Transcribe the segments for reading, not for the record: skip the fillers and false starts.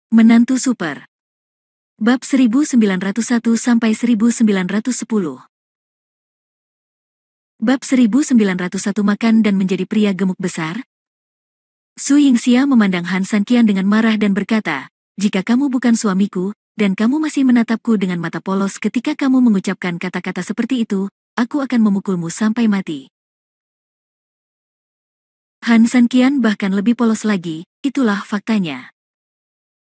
Menantu Super. Bab 1901-1910. Bab 1901 Makan dan menjadi pria gemuk besar. Su Yingxia memandang Han Sanqian dengan marah dan berkata, "Jika kamu bukan suamiku, dan kamu masih menatapku dengan mata polos ketika kamu mengucapkan kata-kata seperti itu, aku akan memukulmu sampai mati." Han Sanqian bahkan lebih polos lagi, itulah faktanya.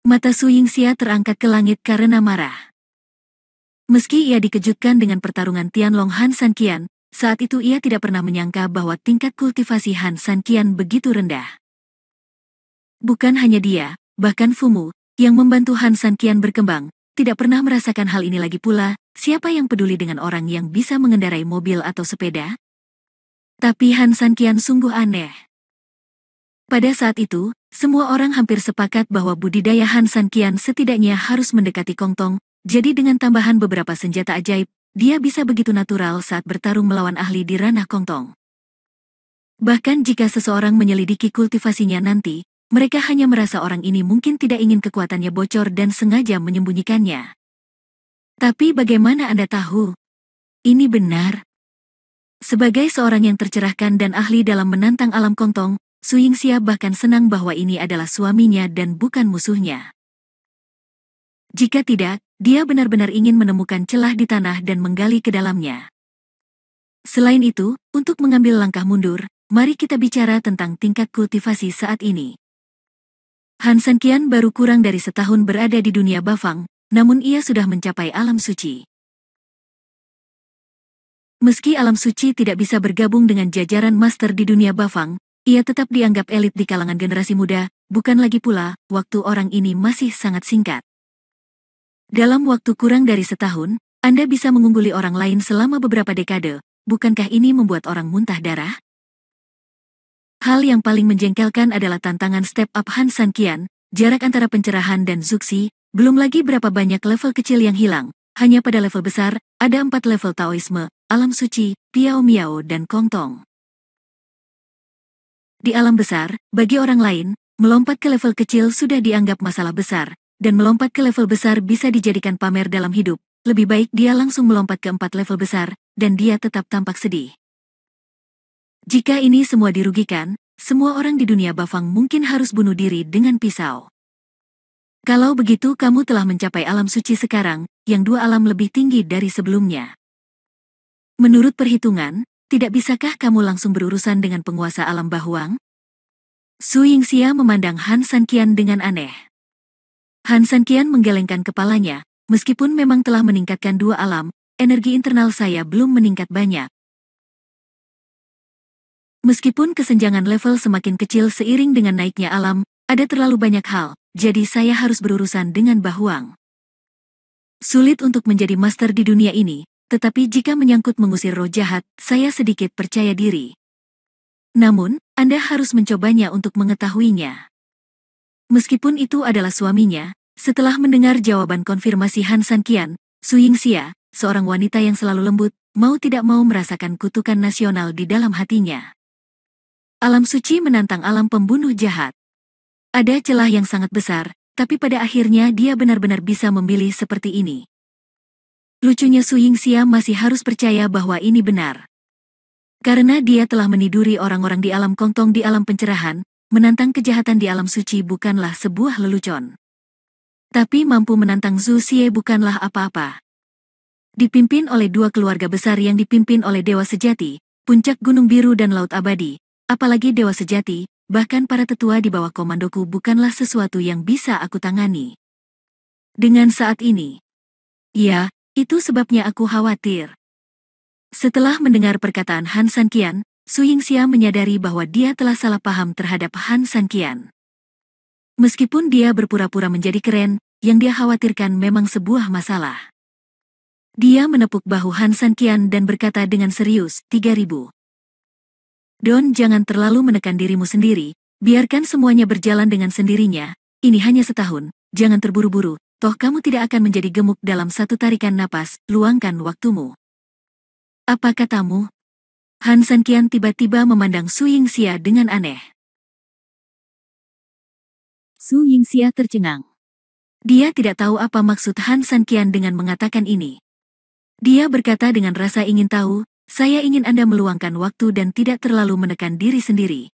Mata Su Yingxia terangkat ke langit karena marah. Meski ia dikejutkan dengan pertarungan Tianlong Han Sanqian, saat itu ia tidak pernah menyangka bahwa tingkat kultivasi Han Sanqian begitu rendah. Bukan hanya dia, bahkan Fumu, yang membantu Han Sanqian berkembang, tidak pernah merasakan hal ini lagi pula. Siapa yang peduli dengan orang yang bisa mengendarai mobil atau sepeda? Tapi Han Sanqian sungguh aneh. Pada saat itu, semua orang hampir sepakat bahwa budidaya Han Sanqian setidaknya harus mendekati Kongtong, jadi dengan tambahan beberapa senjata ajaib, dia bisa begitu natural saat bertarung melawan ahli di ranah Kongtong. Bahkan jika seseorang menyelidiki kultivasinya nanti, mereka hanya merasa orang ini mungkin tidak ingin kekuatannya bocor dan sengaja menyembunyikannya. Tapi bagaimana Anda tahu? Ini benar. Sebagai seorang yang tercerahkan dan ahli dalam menantang alam Kongtong, Su Yingxia bahkan senang bahwa ini adalah suaminya dan bukan musuhnya. Jika tidak, dia benar-benar ingin menemukan celah di tanah dan menggali ke dalamnya. Selain itu, untuk mengambil langkah mundur, mari kita bicara tentang tingkat kultivasi saat ini. Han Sanqian baru kurang dari setahun berada di dunia Bafang, namun ia sudah mencapai alam suci. Meski alam suci tidak bisa bergabung dengan jajaran master di dunia Bafang, ia tetap dianggap elit di kalangan generasi muda, bukan lagi pula, waktu orang ini masih sangat singkat. Dalam waktu kurang dari setahun, Anda bisa mengungguli orang lain selama beberapa dekade, bukankah ini membuat orang muntah darah? Hal yang paling menjengkelkan adalah tantangan step up Han Sanqian, jarak antara pencerahan dan Zuxi, belum lagi berapa banyak level kecil yang hilang, hanya pada level besar, ada 4 level Taoisme, alam suci, Piao Miao dan Kongtong. Di alam besar, bagi orang lain, melompat ke level kecil sudah dianggap masalah besar, dan melompat ke level besar bisa dijadikan pamer dalam hidup. Lebih baik dia langsung melompat ke 4 level besar, dan dia tetap tampak sedih. Jika ini semua dirugikan, semua orang di dunia Bafang mungkin harus bunuh diri dengan pisau. Kalau begitu kamu telah mencapai alam suci sekarang, yang 2 alam lebih tinggi dari sebelumnya. Menurut perhitungan, tidak bisakah kamu langsung berurusan dengan penguasa alam Bahuang? Su Yingxia memandang Han Sanqian dengan aneh. Han Sanqian menggelengkan kepalanya, meskipun memang telah meningkatkan 2 alam, energi internal saya belum meningkat banyak. Meskipun kesenjangan level semakin kecil seiring dengan naiknya alam, ada terlalu banyak hal, jadi saya harus berurusan dengan Bahuang. Sulit untuk menjadi master di dunia ini, tetapi jika menyangkut mengusir roh jahat, saya sedikit percaya diri. Namun, Anda harus mencobanya untuk mengetahuinya. Meskipun itu adalah suaminya, setelah mendengar jawaban konfirmasi Han Sanqian, Su Yingxia, seorang wanita yang selalu lembut, mau tidak mau merasakan kutukan nasional di dalam hatinya. Alam suci menantang alam pembunuh jahat. Ada celah yang sangat besar, tapi pada akhirnya dia benar-benar bisa memilih seperti ini. Lucunya Su Yingxia masih harus percaya bahwa ini benar. Karena dia telah meniduri orang-orang di alam Kongtong di alam pencerahan, menantang kejahatan di alam suci bukanlah sebuah lelucon. Tapi mampu menantang Zhu Xie bukanlah apa-apa. Dipimpin oleh 2 keluarga besar yang dipimpin oleh Dewa Sejati, Puncak Gunung Biru dan Laut Abadi, apalagi Dewa Sejati, bahkan para tetua di bawah komandoku bukanlah sesuatu yang bisa aku tangani. Dengan saat ini. Ya, itu sebabnya aku khawatir. Setelah mendengar perkataan Han Sanqian, Su Yingxia menyadari bahwa dia telah salah paham terhadap Han Sanqian. Meskipun dia berpura-pura menjadi keren, yang dia khawatirkan memang sebuah masalah. Dia menepuk bahu Han Sanqian dan berkata dengan serius, 3000. Don, jangan terlalu menekan dirimu sendiri, biarkan semuanya berjalan dengan sendirinya, ini hanya setahun, jangan terburu-buru. Toh kamu tidak akan menjadi gemuk dalam satu tarikan napas, luangkan waktumu. Apa katamu? Han Sanqian tiba-tiba memandang Su Yingxia dengan aneh. Su Yingxia tercengang. Dia tidak tahu apa maksud Han Sanqian dengan mengatakan ini. Dia berkata dengan rasa ingin tahu, saya ingin Anda meluangkan waktu dan tidak terlalu menekan diri sendiri.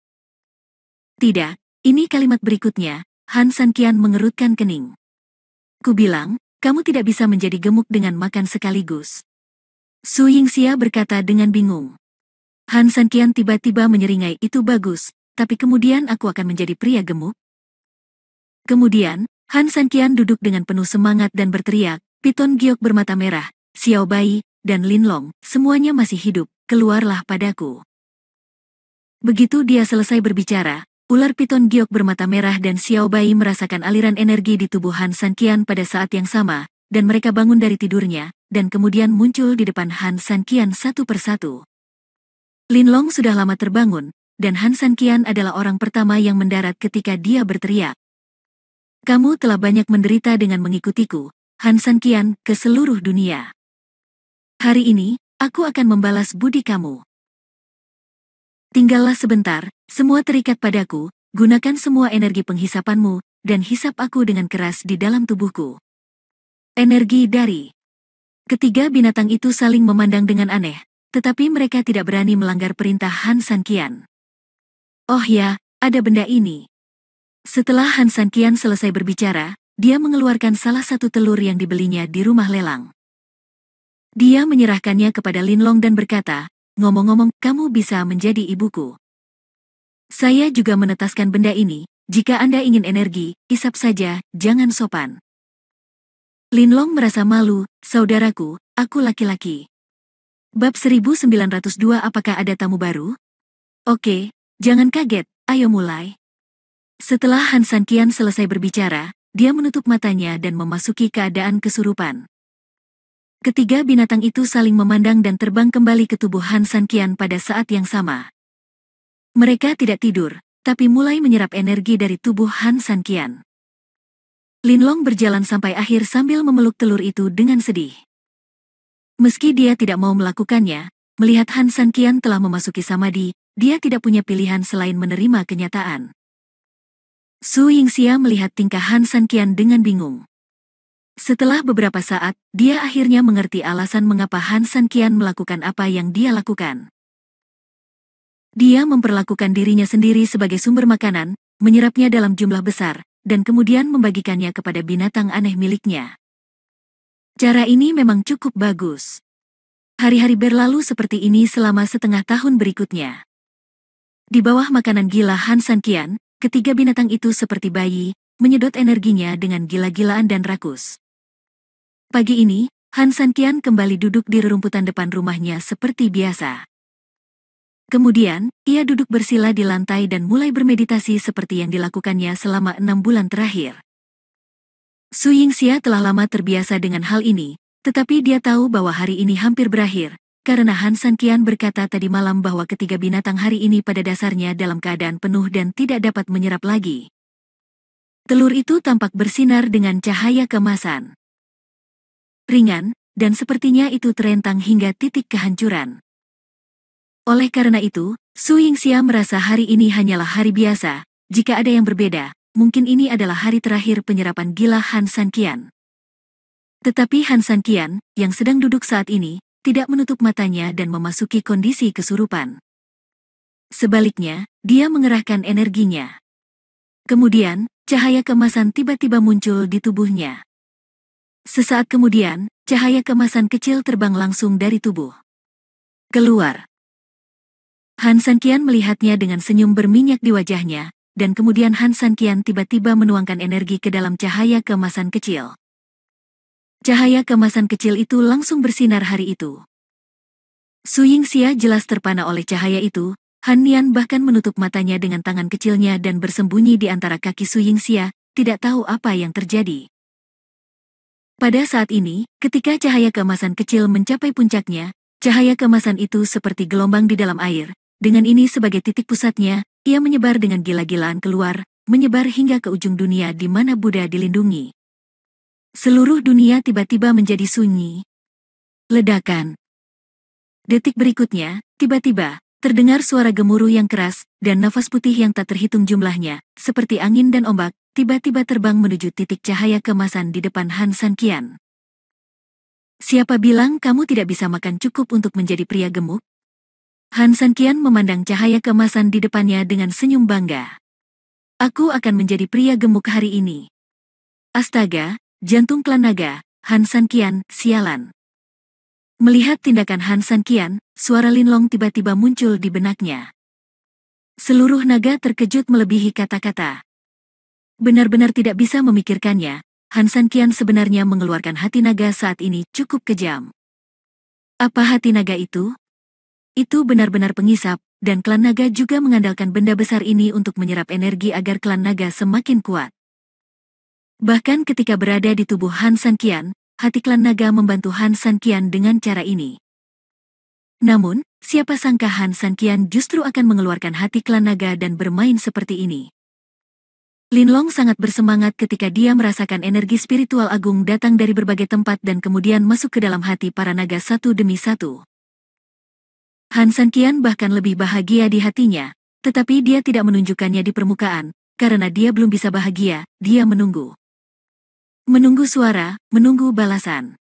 Tidak, ini kalimat berikutnya, Han Sanqian mengerutkan kening. Ku bilang, kamu tidak bisa menjadi gemuk dengan makan sekaligus. Su Yingxia berkata dengan bingung. Han Sanqian tiba-tiba menyeringai, itu bagus, tapi kemudian aku akan menjadi pria gemuk. Kemudian, Han Sanqian duduk dengan penuh semangat dan berteriak, Piton Giok bermata merah, Xiao Bai, dan Lin Long, semuanya masih hidup, keluarlah padaku. Begitu dia selesai berbicara, ular piton giok bermata merah dan Xiao Bai merasakan aliran energi di tubuh Han Sanqian pada saat yang sama, dan mereka bangun dari tidurnya, dan kemudian muncul di depan Han Sanqian satu persatu. Lin Long sudah lama terbangun, dan Han Sanqian adalah orang pertama yang mendarat ketika dia berteriak. Kamu telah banyak menderita dengan mengikutiku, Han Sanqian, ke seluruh dunia. Hari ini, aku akan membalas budi kamu. Tinggallah sebentar, semua terikat padaku, gunakan semua energi penghisapanmu, dan hisap aku dengan keras di dalam tubuhku. Energi dari ketiga binatang itu saling memandang dengan aneh, tetapi mereka tidak berani melanggar perintah Han Sanqian. Oh ya, ada benda ini. Setelah Han Sanqian selesai berbicara, dia mengeluarkan salah satu telur yang dibelinya di rumah lelang. Dia menyerahkannya kepada Lin Long dan berkata, ngomong-ngomong, kamu bisa menjadi ibuku. Saya juga menetaskan benda ini, jika Anda ingin energi, isap saja, jangan sopan. Lin Long merasa malu, saudaraku, aku laki-laki. Bab 1902 apakah ada tamu baru? Oke, jangan kaget, ayo mulai. Setelah Han Sanqian selesai berbicara, dia menutup matanya dan memasuki keadaan kesurupan. Ketiga binatang itu saling memandang dan terbang kembali ke tubuh Han Sanqian pada saat yang sama. Mereka tidak tidur, tapi mulai menyerap energi dari tubuh Han Sanqian. Lin Long berjalan sampai akhir sambil memeluk telur itu dengan sedih. Meski dia tidak mau melakukannya, melihat Han Sanqian telah memasuki samadhi, dia tidak punya pilihan selain menerima kenyataan. Su Yingxia melihat tingkah Han Sanqian dengan bingung. Setelah beberapa saat, dia akhirnya mengerti alasan mengapa Han Sanqian melakukan apa yang dia lakukan. Dia memperlakukan dirinya sendiri sebagai sumber makanan, menyerapnya dalam jumlah besar, dan kemudian membagikannya kepada binatang aneh miliknya. Cara ini memang cukup bagus. Hari-hari berlalu seperti ini selama setengah tahun berikutnya. Di bawah makanan gila Han Sanqian, ketiga binatang itu seperti bayi, menyedot energinya dengan gila-gilaan dan rakus. Pagi ini, Han Sanqian kembali duduk di rerumputan depan rumahnya seperti biasa. Kemudian, ia duduk bersila di lantai dan mulai bermeditasi seperti yang dilakukannya selama 6 bulan terakhir. Su Yingxia telah lama terbiasa dengan hal ini, tetapi dia tahu bahwa hari ini hampir berakhir, karena Han Sanqian berkata tadi malam bahwa ketiga binatang hari ini pada dasarnya dalam keadaan penuh dan tidak dapat menyerap lagi. Telur itu tampak bersinar dengan cahaya keemasan. Ringan, dan sepertinya itu terentang hingga titik kehancuran. Oleh karena itu, Su Yingxia merasa hari ini hanyalah hari biasa, jika ada yang berbeda, mungkin ini adalah hari terakhir penyerapan gila Han Sanqian. Tetapi Han Sanqian, yang sedang duduk saat ini, tidak menutup matanya dan memasuki kondisi kesurupan. Sebaliknya, dia mengerahkan energinya. Kemudian, cahaya keemasan tiba-tiba muncul di tubuhnya. Sesaat kemudian, cahaya keemasan kecil terbang langsung dari tubuh. Keluar. Han Sanqian melihatnya dengan senyum berminyak di wajahnya, dan kemudian Han Sanqian tiba-tiba menuangkan energi ke dalam cahaya keemasan kecil. Cahaya keemasan kecil itu langsung bersinar hari itu. Su Yingxia jelas terpana oleh cahaya itu. Han Nian bahkan menutup matanya dengan tangan kecilnya dan bersembunyi di antara kaki Su Yingxia, tidak tahu apa yang terjadi. Pada saat ini, ketika cahaya keemasan kecil mencapai puncaknya, cahaya keemasan itu seperti gelombang di dalam air. Dengan ini sebagai titik pusatnya, ia menyebar dengan gila-gilaan keluar, menyebar hingga ke ujung dunia di mana Buddha dilindungi. Seluruh dunia tiba-tiba menjadi sunyi. Ledakan. Detik berikutnya, tiba-tiba, terdengar suara gemuruh yang keras, dan nafas putih yang tak terhitung jumlahnya, seperti angin dan ombak, tiba-tiba terbang menuju titik cahaya keemasan di depan Han Sanqian. Siapa bilang kamu tidak bisa makan cukup untuk menjadi pria gemuk? Han Sanqian memandang cahaya keemasan di depannya dengan senyum bangga. Aku akan menjadi pria gemuk hari ini. Astaga, jantung klan naga, Han Sanqian, sialan. Melihat tindakan Han Sanqian, suara Linlong tiba-tiba muncul di benaknya. Seluruh naga terkejut melebihi kata-kata. Benar-benar tidak bisa memikirkannya, Han Sanqian sebenarnya mengeluarkan hati naga saat ini cukup kejam. Apa hati naga itu? Itu benar-benar pengisap, dan klan naga juga mengandalkan benda besar ini untuk menyerap energi agar klan naga semakin kuat. Bahkan ketika berada di tubuh Han Sanqian, hati klan naga membantu Han Sanqian dengan cara ini. Namun, siapa sangka Han Sanqian justru akan mengeluarkan hati klan naga dan bermain seperti ini. Linlong sangat bersemangat ketika dia merasakan energi spiritual agung datang dari berbagai tempat dan kemudian masuk ke dalam hati para naga satu demi satu. Han Sanqian bahkan lebih bahagia di hatinya, tetapi dia tidak menunjukkannya di permukaan, karena dia belum bisa bahagia, dia menunggu. Menunggu suara, menunggu balasan.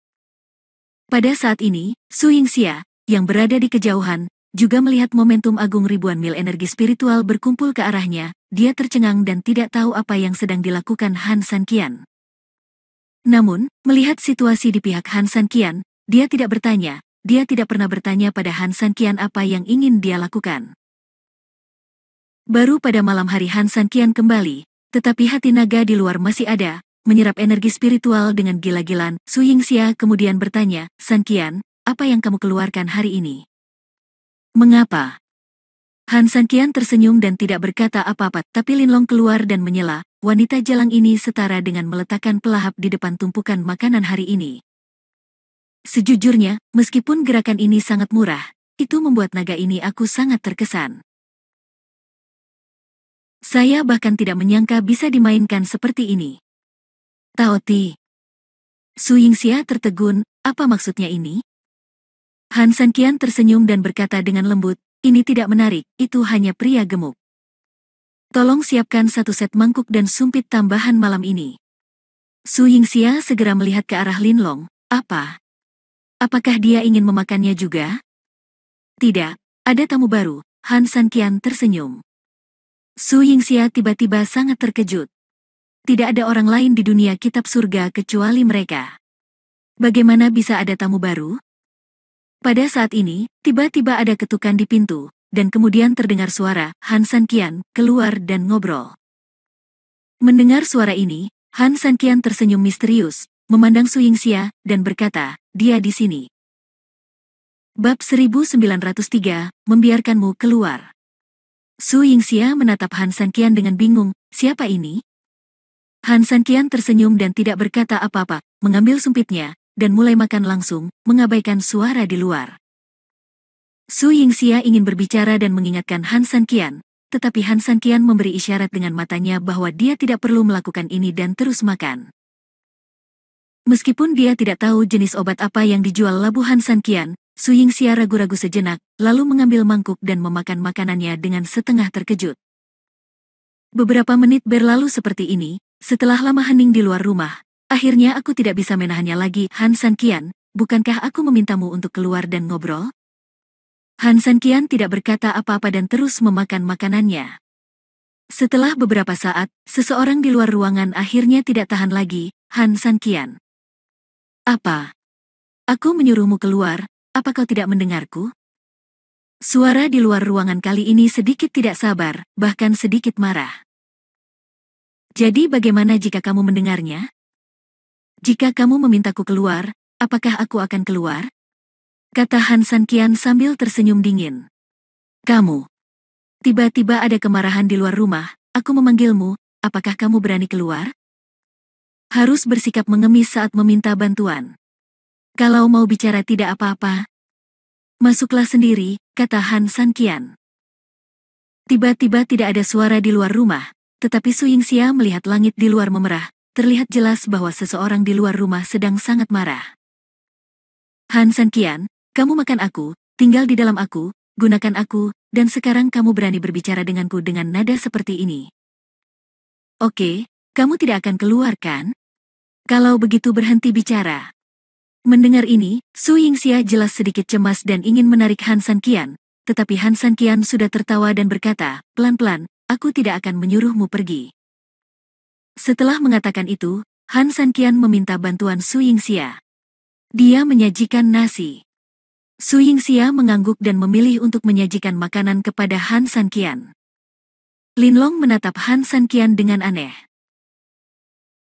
Pada saat ini, Su Yingxia, yang berada di kejauhan, juga melihat momentum agung ribuan mil energi spiritual berkumpul ke arahnya, dia tercengang dan tidak tahu apa yang sedang dilakukan Han Sanqian. Namun, melihat situasi di pihak Han Sanqian, dia tidak bertanya, dia tidak pernah bertanya pada Han Sanqian apa yang ingin dia lakukan. Baru pada malam hari Han Sanqian kembali, tetapi hati naga di luar masih ada, menyerap energi spiritual dengan gila-gilaan. Su Yingxia kemudian bertanya, Sanqian, apa yang kamu keluarkan hari ini? Mengapa? Han Sanqian tersenyum dan tidak berkata apa-apa, tapi Linlong keluar dan menyela, wanita jalang ini setara dengan meletakkan pelahap di depan tumpukan makanan hari ini. Sejujurnya, meskipun gerakan ini sangat murah, itu membuat naga ini aku sangat terkesan. Saya bahkan tidak menyangka bisa dimainkan seperti ini. Tao Ti. Su Yingxia tertegun, apa maksudnya ini? Han Sanqian tersenyum dan berkata dengan lembut, ini tidak menarik, itu hanya pria gemuk. Tolong siapkan satu set mangkuk dan sumpit tambahan malam ini. Su Yingxia segera melihat ke arah Linlong, apa? Apakah dia ingin memakannya juga? Tidak, ada tamu baru, Han Sanqian tersenyum. Su Yingxia tiba-tiba sangat terkejut. Tidak ada orang lain di dunia kitab surga kecuali mereka. Bagaimana bisa ada tamu baru? Pada saat ini, tiba-tiba ada ketukan di pintu, dan kemudian terdengar suara, Han Sanqian, keluar dan ngobrol. Mendengar suara ini, Han Sanqian tersenyum misterius, memandang Su Yingxia, dan berkata, dia di sini. Bab 1903, membiarkanmu keluar. Su Yingxia menatap Han Sanqian dengan bingung, siapa ini? Han Sanqian tersenyum dan tidak berkata apa-apa, mengambil sumpitnya, dan mulai makan langsung, mengabaikan suara di luar. Su Yingxia ingin berbicara dan mengingatkan Han Sanqian, tetapi Han Sanqian memberi isyarat dengan matanya bahwa dia tidak perlu melakukan ini dan terus makan. Meskipun dia tidak tahu jenis obat apa yang dijual labu Han Sanqian, Su Yingxia ragu-ragu sejenak, lalu mengambil mangkuk dan memakan makanannya dengan setengah terkejut. Beberapa menit berlalu seperti ini, setelah lama hening di luar rumah. Akhirnya aku tidak bisa menahannya lagi, Han Sanqian, bukankah aku memintamu untuk keluar dan ngobrol? Han Sanqian tidak berkata apa-apa dan terus memakan makanannya. Setelah beberapa saat, seseorang di luar ruangan akhirnya tidak tahan lagi, Han Sanqian. Apa? Aku menyuruhmu keluar, apa kau tidak mendengarku? Suara di luar ruangan kali ini sedikit tidak sabar, bahkan sedikit marah. Jadi bagaimana jika kamu mendengarnya? Jika kamu memintaku keluar, apakah aku akan keluar? Kata Han Sanqian sambil tersenyum dingin. Kamu. Tiba-tiba ada kemarahan di luar rumah, aku memanggilmu, apakah kamu berani keluar? Harus bersikap mengemis saat meminta bantuan. Kalau mau bicara tidak apa-apa. Masuklah sendiri, kata Han Sanqian. Tiba-tiba tidak ada suara di luar rumah, tetapi Su Yingxia melihat langit di luar memerah. Terlihat jelas bahwa seseorang di luar rumah sedang sangat marah. Han Sanqian, kamu makan aku, tinggal di dalam aku, gunakan aku, dan sekarang kamu berani berbicara denganku dengan nada seperti ini. Oke, kamu tidak akan keluar kan? Kalau begitu berhenti bicara. Mendengar ini, Su Yingxia jelas sedikit cemas dan ingin menarik Han Sanqian, tetapi Han Sanqian sudah tertawa dan berkata, pelan-pelan, aku tidak akan menyuruhmu pergi. Setelah mengatakan itu, Han Sanqian meminta bantuan Su Yingxia. Dia menyajikan nasi. Su Yingxia mengangguk dan memilih untuk menyajikan makanan kepada Han Sanqian. Linlong menatap Han Sanqian dengan aneh.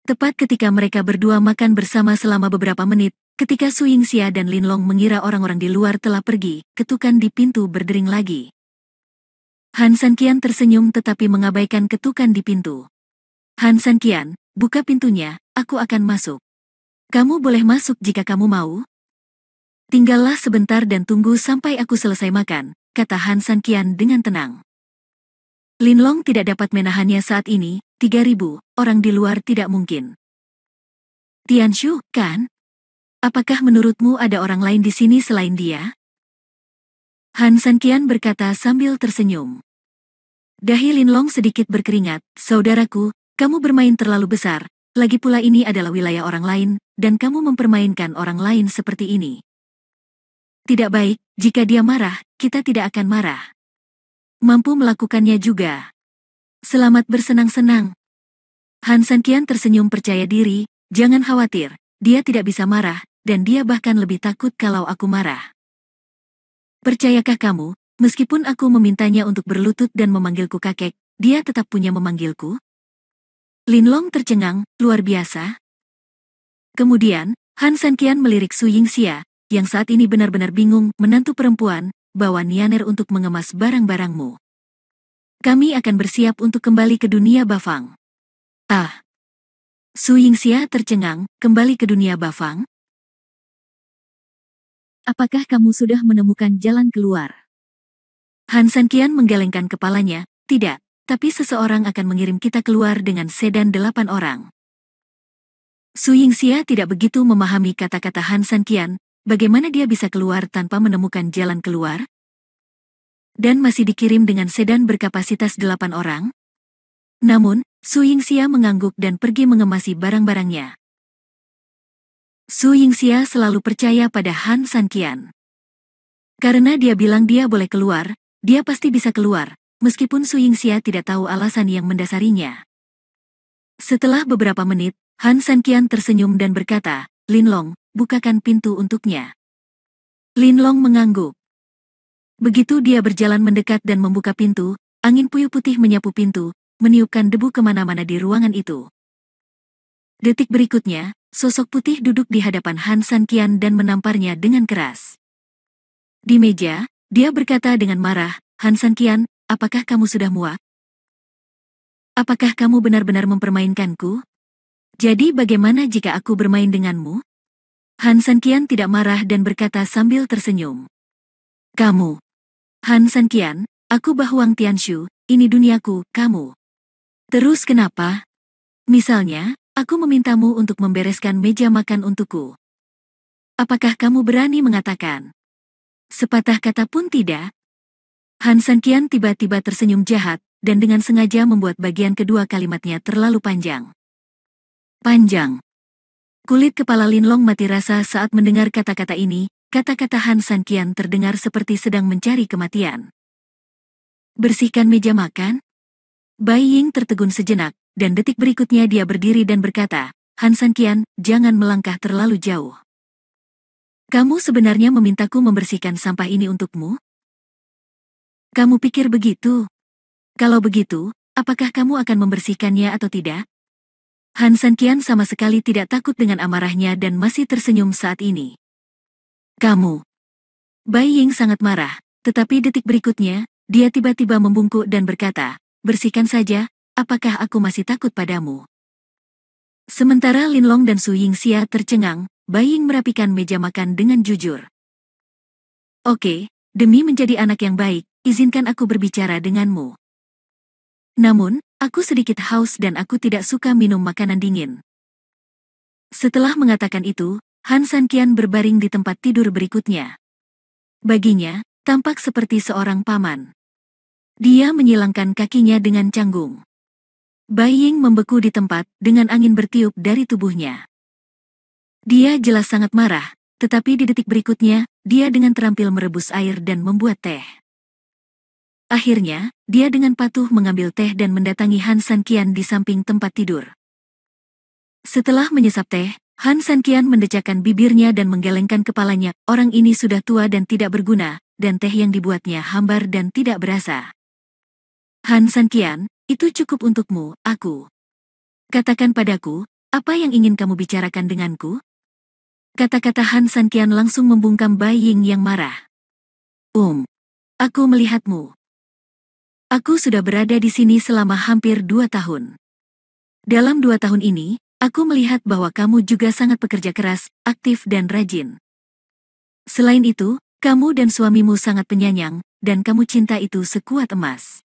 Tepat ketika mereka berdua makan bersama selama beberapa menit, ketika Su Yingxia dan Linlong mengira orang-orang di luar telah pergi, ketukan di pintu berdering lagi. Han Sanqian tersenyum tetapi mengabaikan ketukan di pintu. Han Sanqian, buka pintunya, aku akan masuk. Kamu boleh masuk jika kamu mau. Tinggallah sebentar dan tunggu sampai aku selesai makan, kata Han Sanqian dengan tenang. Linlong tidak dapat menahannya saat ini, 3.000 orang di luar tidak mungkin. Tianshu, kan? Apakah menurutmu ada orang lain di sini selain dia? Han Sanqian berkata sambil tersenyum. Dahi Linlong sedikit berkeringat, saudaraku, kamu bermain terlalu besar, lagi pula ini adalah wilayah orang lain, dan kamu mempermainkan orang lain seperti ini. Tidak baik, jika dia marah, kita tidak akan marah. Mampu melakukannya juga. Selamat bersenang-senang. Han Sanqian tersenyum percaya diri, jangan khawatir, dia tidak bisa marah, dan dia bahkan lebih takut kalau aku marah. Percayakah kamu, meskipun aku memintanya untuk berlutut dan memanggilku kakek, dia tetap punya memanggilku? Linlong tercengang, luar biasa. Kemudian, Han Sanqian melirik Su Yingxia, yang saat ini benar-benar bingung, menantu perempuan, bawa Nianer untuk mengemas barang-barangmu. Kami akan bersiap untuk kembali ke dunia Bafang. Ah. Su Yingxia tercengang, kembali ke dunia Bafang? Apakah kamu sudah menemukan jalan keluar? Han Sanqian menggelengkan kepalanya, tidak, tapi seseorang akan mengirim kita keluar dengan sedan 8 orang. Su Yingxia tidak begitu memahami kata-kata Han Sanqian, bagaimana dia bisa keluar tanpa menemukan jalan keluar? Dan masih dikirim dengan sedan berkapasitas 8 orang? Namun, Su Yingxia mengangguk dan pergi mengemasi barang-barangnya. Su Yingxia selalu percaya pada Han Sanqian. Karena dia bilang dia boleh keluar, dia pasti bisa keluar, meskipun Su Yingxia tidak tahu alasan yang mendasarinya. Setelah beberapa menit, Han Sanqian tersenyum dan berkata, Linlong, bukakan pintu untuknya. Linlong mengangguk. Begitu dia berjalan mendekat dan membuka pintu, angin puyuh putih menyapu pintu, meniupkan debu kemana-mana di ruangan itu. Detik berikutnya, sosok putih duduk di hadapan Han Sanqian dan menamparnya dengan keras. Di meja, dia berkata dengan marah, Han Sanqian, apakah kamu sudah muak? Apakah kamu benar-benar mempermainkanku? Jadi bagaimana jika aku bermain denganmu? Han Sanqian tidak marah dan berkata sambil tersenyum. Kamu. Han Sanqian, aku Bahuang Tianshu, ini duniaku, kamu. Terus kenapa? Misalnya, aku memintamu untuk membereskan meja makan untukku. Apakah kamu berani mengatakan? Sepatah kata pun tidak? Han Sanqian tiba-tiba tersenyum jahat, dan dengan sengaja membuat bagian kedua kalimatnya terlalu panjang. Panjang. Kulit kepala Linlong mati rasa saat mendengar kata-kata ini, kata-kata Han Sanqian terdengar seperti sedang mencari kematian. Bersihkan meja makan? Bai Ying tertegun sejenak, dan detik berikutnya dia berdiri dan berkata, Han Sanqian, jangan melangkah terlalu jauh. Kamu sebenarnya memintaku membersihkan sampah ini untukmu? Kamu pikir begitu? Kalau begitu, apakah kamu akan membersihkannya atau tidak? Han Sanqian sama sekali tidak takut dengan amarahnya dan masih tersenyum saat ini. Kamu. Bai Ying sangat marah, tetapi detik berikutnya, dia tiba-tiba membungkuk dan berkata, bersihkan saja, apakah aku masih takut padamu? Sementara Linlong dan Su Yingxia tercengang, Bai Ying merapikan meja makan dengan jujur. Oke, demi menjadi anak yang baik, izinkan aku berbicara denganmu. Namun, aku sedikit haus dan aku tidak suka minum makanan dingin. Setelah mengatakan itu, Han Sanqian berbaring di tempat tidur berikutnya. Baginya, tampak seperti seorang paman. Dia menyilangkan kakinya dengan canggung. Bai Ying membeku di tempat dengan angin bertiup dari tubuhnya. Dia jelas sangat marah, tetapi di detik berikutnya, dia dengan terampil merebus air dan membuat teh. Akhirnya, dia dengan patuh mengambil teh dan mendatangi Han Sanqian di samping tempat tidur. Setelah menyesap teh, Han Sanqian mendecakkan bibirnya dan menggelengkan kepalanya. Orang ini sudah tua dan tidak berguna, dan teh yang dibuatnya hambar dan tidak berasa. Han Sanqian, itu cukup untukmu, aku. Katakan padaku, apa yang ingin kamu bicarakan denganku? Kata-kata Han Sanqian langsung membungkam Bai Ying yang marah. Aku melihatmu. Aku sudah berada di sini selama hampir 2 tahun. Dalam 2 tahun ini, aku melihat bahwa kamu juga sangat pekerja keras, aktif dan rajin. Selain itu, kamu dan suamimu sangat penyayang, dan kamu cinta itu sekuat emas.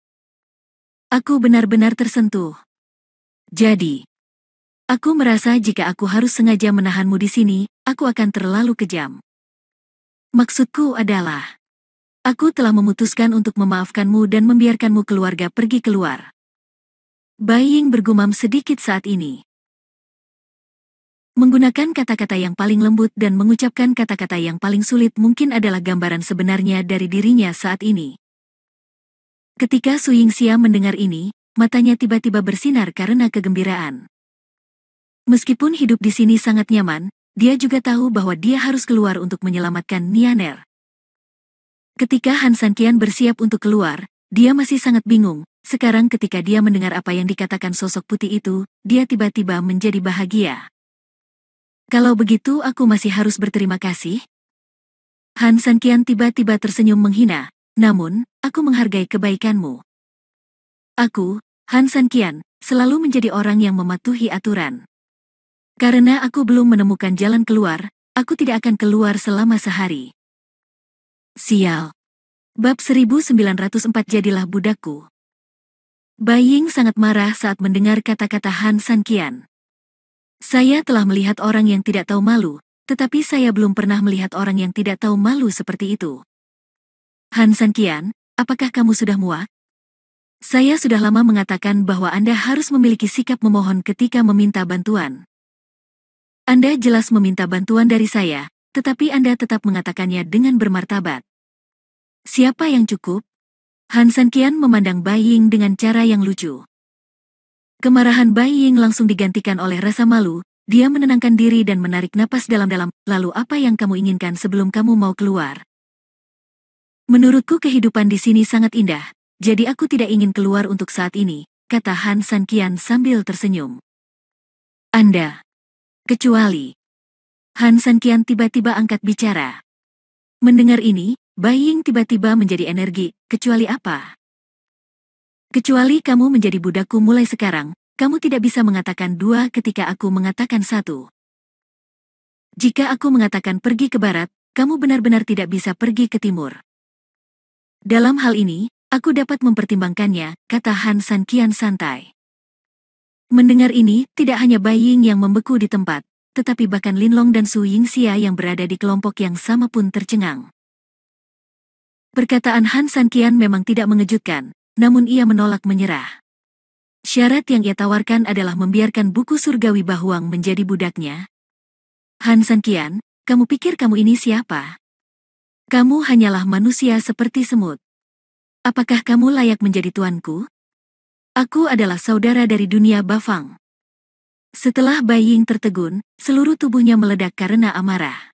Aku benar-benar tersentuh. Jadi, aku merasa jika aku harus sengaja menahanmu di sini, aku akan terlalu kejam. Maksudku adalah, aku telah memutuskan untuk memaafkanmu dan membiarkanmu keluarga pergi keluar. Bai Ying bergumam sedikit saat ini. Menggunakan kata-kata yang paling lembut dan mengucapkan kata-kata yang paling sulit mungkin adalah gambaran sebenarnya dari dirinya saat ini. Ketika Su Yingxia mendengar ini, matanya tiba-tiba bersinar karena kegembiraan. Meskipun hidup di sini sangat nyaman, dia juga tahu bahwa dia harus keluar untuk menyelamatkan Nianer. Ketika Han Sanqian bersiap untuk keluar, dia masih sangat bingung. Sekarang ketika dia mendengar apa yang dikatakan sosok putih itu, dia tiba-tiba menjadi bahagia. Kalau begitu aku masih harus berterima kasih? Han Sanqian tiba-tiba tersenyum menghina. Namun, aku menghargai kebaikanmu. Aku, Han Sanqian, selalu menjadi orang yang mematuhi aturan. Karena aku belum menemukan jalan keluar, aku tidak akan keluar selama sehari. Sial. Bab 1904 Jadilah budakku. Bai Ying sangat marah saat mendengar kata-kata Han Sanqian. Saya telah melihat orang yang tidak tahu malu, tetapi saya belum pernah melihat orang yang tidak tahu malu seperti itu. Han Sanqian, apakah kamu sudah muak? Saya sudah lama mengatakan bahwa Anda harus memiliki sikap memohon ketika meminta bantuan. Anda jelas meminta bantuan dari saya, tetapi Anda tetap mengatakannya dengan bermartabat. Siapa yang cukup? Han Sanqian memandang Bai Ying dengan cara yang lucu. Kemarahan Bai Ying langsung digantikan oleh rasa malu, dia menenangkan diri dan menarik napas dalam-dalam. Lalu apa yang kamu inginkan sebelum kamu mau keluar? Menurutku kehidupan di sini sangat indah, jadi aku tidak ingin keluar untuk saat ini, kata Han Sanqian sambil tersenyum. Anda. Kecuali. Han Sanqian tiba-tiba angkat bicara. Mendengar ini, Bai Ying tiba-tiba menjadi energi, kecuali apa? Kecuali kamu menjadi budakku mulai sekarang, kamu tidak bisa mengatakan 2 ketika aku mengatakan 1. Jika aku mengatakan pergi ke barat, kamu benar-benar tidak bisa pergi ke timur. Dalam hal ini, aku dapat mempertimbangkannya, kata Han Sanqian santai. Mendengar ini, tidak hanya Bai Ying yang membeku di tempat, tetapi bahkan Linlong dan Su Yingxia yang berada di kelompok yang sama pun tercengang. Perkataan Han Sanqian memang tidak mengejutkan, namun ia menolak menyerah. Syarat yang ia tawarkan adalah membiarkan buku surgawi Bahuang menjadi budaknya. Han Sanqian, kamu pikir kamu ini siapa? Kamu hanyalah manusia seperti semut. Apakah kamu layak menjadi tuanku? Aku adalah saudara dari dunia Bafang. Setelah Bai Ying tertegun, seluruh tubuhnya meledak karena amarah.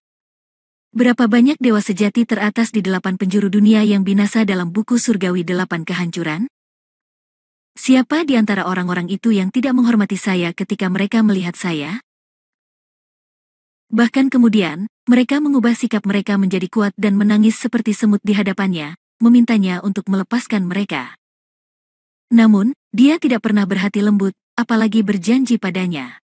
Berapa banyak dewa sejati teratas di 8 penjuru dunia yang binasa dalam buku surgawi 8 kehancuran? Siapa di antara orang-orang itu yang tidak menghormati saya ketika mereka melihat saya? Bahkan kemudian, mereka mengubah sikap mereka menjadi kuat dan menangis seperti semut di hadapannya, memintanya untuk melepaskan mereka. Namun, dia tidak pernah berhati lembut, apalagi berjanji padanya.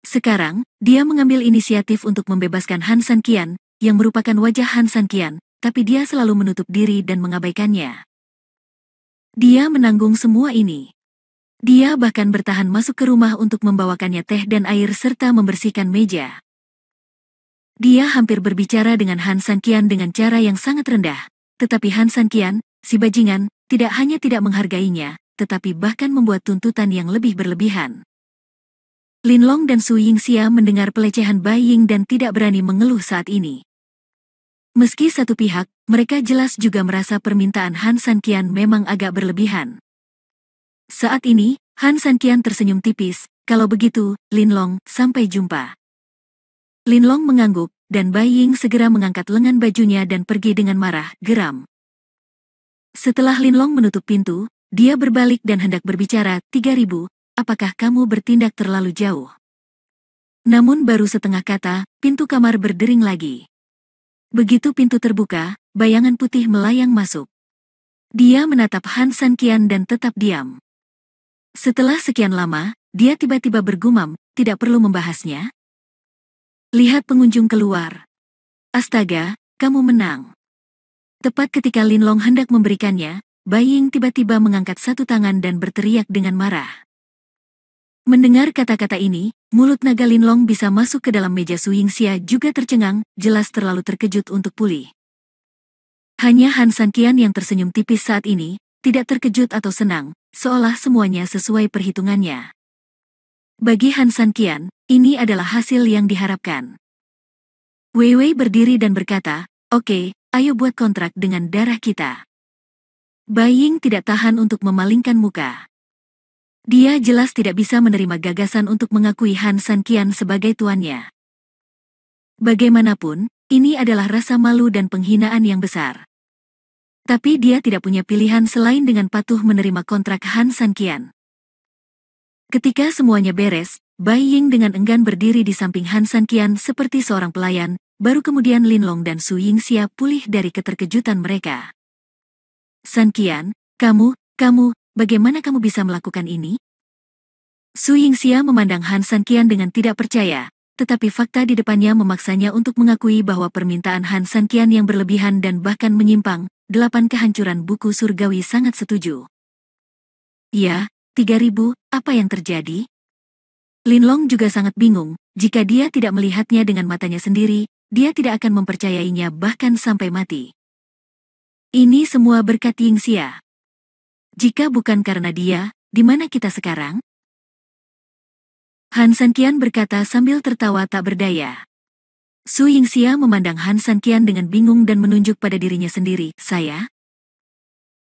Sekarang, dia mengambil inisiatif untuk membebaskan Han Sanqian, yang merupakan wajah Han Sanqian, tapi dia selalu menutup diri dan mengabaikannya. Dia menanggung semua ini. Dia bahkan bertahan masuk ke rumah untuk membawakannya teh dan air serta membersihkan meja. Dia hampir berbicara dengan Han Sanqian dengan cara yang sangat rendah, tetapi Han Sanqian, si bajingan, tidak hanya tidak menghargainya, tetapi bahkan membuat tuntutan yang lebih berlebihan. Linlong dan Su Yingxia mendengar pelecehan Bai Ying dan tidak berani mengeluh saat ini. Meski satu pihak, mereka jelas juga merasa permintaan Han Sanqian memang agak berlebihan. Saat ini, Han Sanqian tersenyum tipis, kalau begitu, Linlong, sampai jumpa. Linlong mengangguk, dan Bai Ying segera mengangkat lengan bajunya dan pergi dengan marah, geram. Setelah Linlong menutup pintu, dia berbalik dan hendak berbicara, 3000, apakah kamu bertindak terlalu jauh? Namun baru setengah kata, pintu kamar berdering lagi. Begitu pintu terbuka, bayangan putih melayang masuk. Dia menatap Han Sanqian dan tetap diam. Setelah sekian lama, dia tiba-tiba bergumam, tidak perlu membahasnya. Lihat pengunjung keluar. Astaga, kamu menang. Tepat ketika Linlong hendak memberikannya, Bai Ying tiba-tiba mengangkat satu tangan dan berteriak dengan marah. Mendengar kata-kata ini, mulut naga Linlong bisa masuk ke dalam meja. Su Yingxia juga tercengang, jelas terlalu terkejut untuk pulih. Hanya Han Sanqian yang tersenyum tipis saat ini, tidak terkejut atau senang, seolah semuanya sesuai perhitungannya. Bagi Han Sanqian, ini adalah hasil yang diharapkan. Wei Wei berdiri dan berkata, oke, ayo buat kontrak dengan darah kita. Bai Ying tidak tahan untuk memalingkan muka. Dia jelas tidak bisa menerima gagasan untuk mengakui Han Sanqian sebagai tuannya. Bagaimanapun, ini adalah rasa malu dan penghinaan yang besar. Tapi dia tidak punya pilihan selain dengan patuh menerima kontrak Han Sanqian. Ketika semuanya beres, Bai Ying dengan enggan berdiri di samping Han Sanqian seperti seorang pelayan, baru kemudian Linlong dan Su Yingxia pulih dari keterkejutan mereka. Sanqian, kamu, bagaimana kamu bisa melakukan ini? Su Yingxia memandang Han Sanqian dengan tidak percaya, tetapi fakta di depannya memaksanya untuk mengakui bahwa permintaan Han Sanqian yang berlebihan dan bahkan menyimpang, 8 kehancuran buku surgawi sangat setuju. Ya, 3000, apa yang terjadi? Linlong juga sangat bingung, jika dia tidak melihatnya dengan matanya sendiri, dia tidak akan mempercayainya bahkan sampai mati. Ini semua berkat Yingxia. Jika bukan karena dia, di mana kita sekarang? Han Sanqian berkata sambil tertawa tak berdaya. Su Yingxia memandang Han Sanqian dengan bingung dan menunjuk pada dirinya sendiri, saya?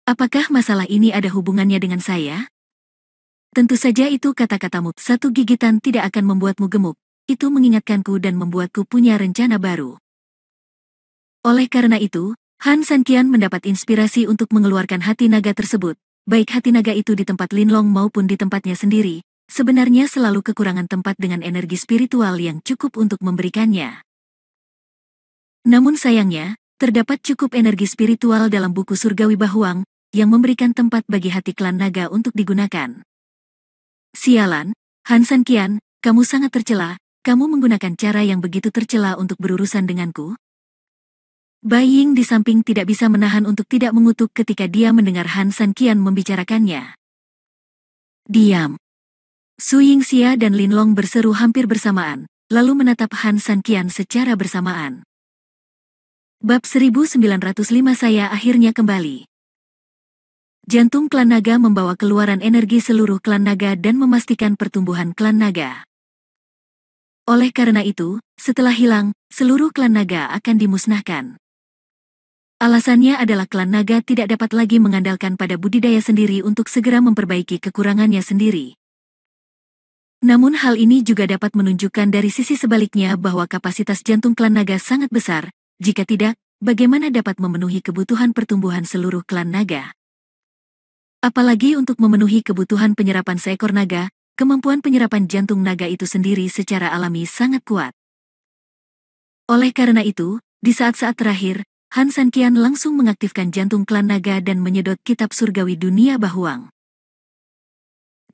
Apakah masalah ini ada hubungannya dengan saya? Tentu saja itu kata-katamu, satu gigitan tidak akan membuatmu gemuk, itu mengingatkanku dan membuatku punya rencana baru. Oleh karena itu, Han Sanqian mendapat inspirasi untuk mengeluarkan hati naga tersebut, baik hati naga itu di tempat Linlong maupun di tempatnya sendiri. Sebenarnya selalu kekurangan tempat dengan energi spiritual yang cukup untuk memberikannya. Namun sayangnya, terdapat cukup energi spiritual dalam buku surgawi Bahuang, yang memberikan tempat bagi hati klan naga untuk digunakan. Sialan, Han Sanqian, kamu sangat tercela, kamu menggunakan cara yang begitu tercela untuk berurusan denganku. Bai Ying di samping tidak bisa menahan untuk tidak mengutuk ketika dia mendengar Han Sanqian membicarakannya. Diam. Su Yingxia dan Linlong berseru hampir bersamaan, lalu menatap Han Sanqian secara bersamaan. Bab 1905 saya akhirnya kembali. Jantung klan naga membawa keluaran energi seluruh klan naga dan memastikan pertumbuhan klan naga. Oleh karena itu, setelah hilang, seluruh klan naga akan dimusnahkan. Alasannya adalah klan naga tidak dapat lagi mengandalkan pada budidaya sendiri untuk segera memperbaiki kekurangannya sendiri. Namun hal ini juga dapat menunjukkan dari sisi sebaliknya bahwa kapasitas jantung klan naga sangat besar, jika tidak, bagaimana dapat memenuhi kebutuhan pertumbuhan seluruh klan naga? Apalagi untuk memenuhi kebutuhan penyerapan seekor naga, kemampuan penyerapan jantung naga itu sendiri secara alami sangat kuat. Oleh karena itu, di saat-saat terakhir, Han Sanqian langsung mengaktifkan jantung klan naga dan menyedot kitab surgawi dunia Bahuang.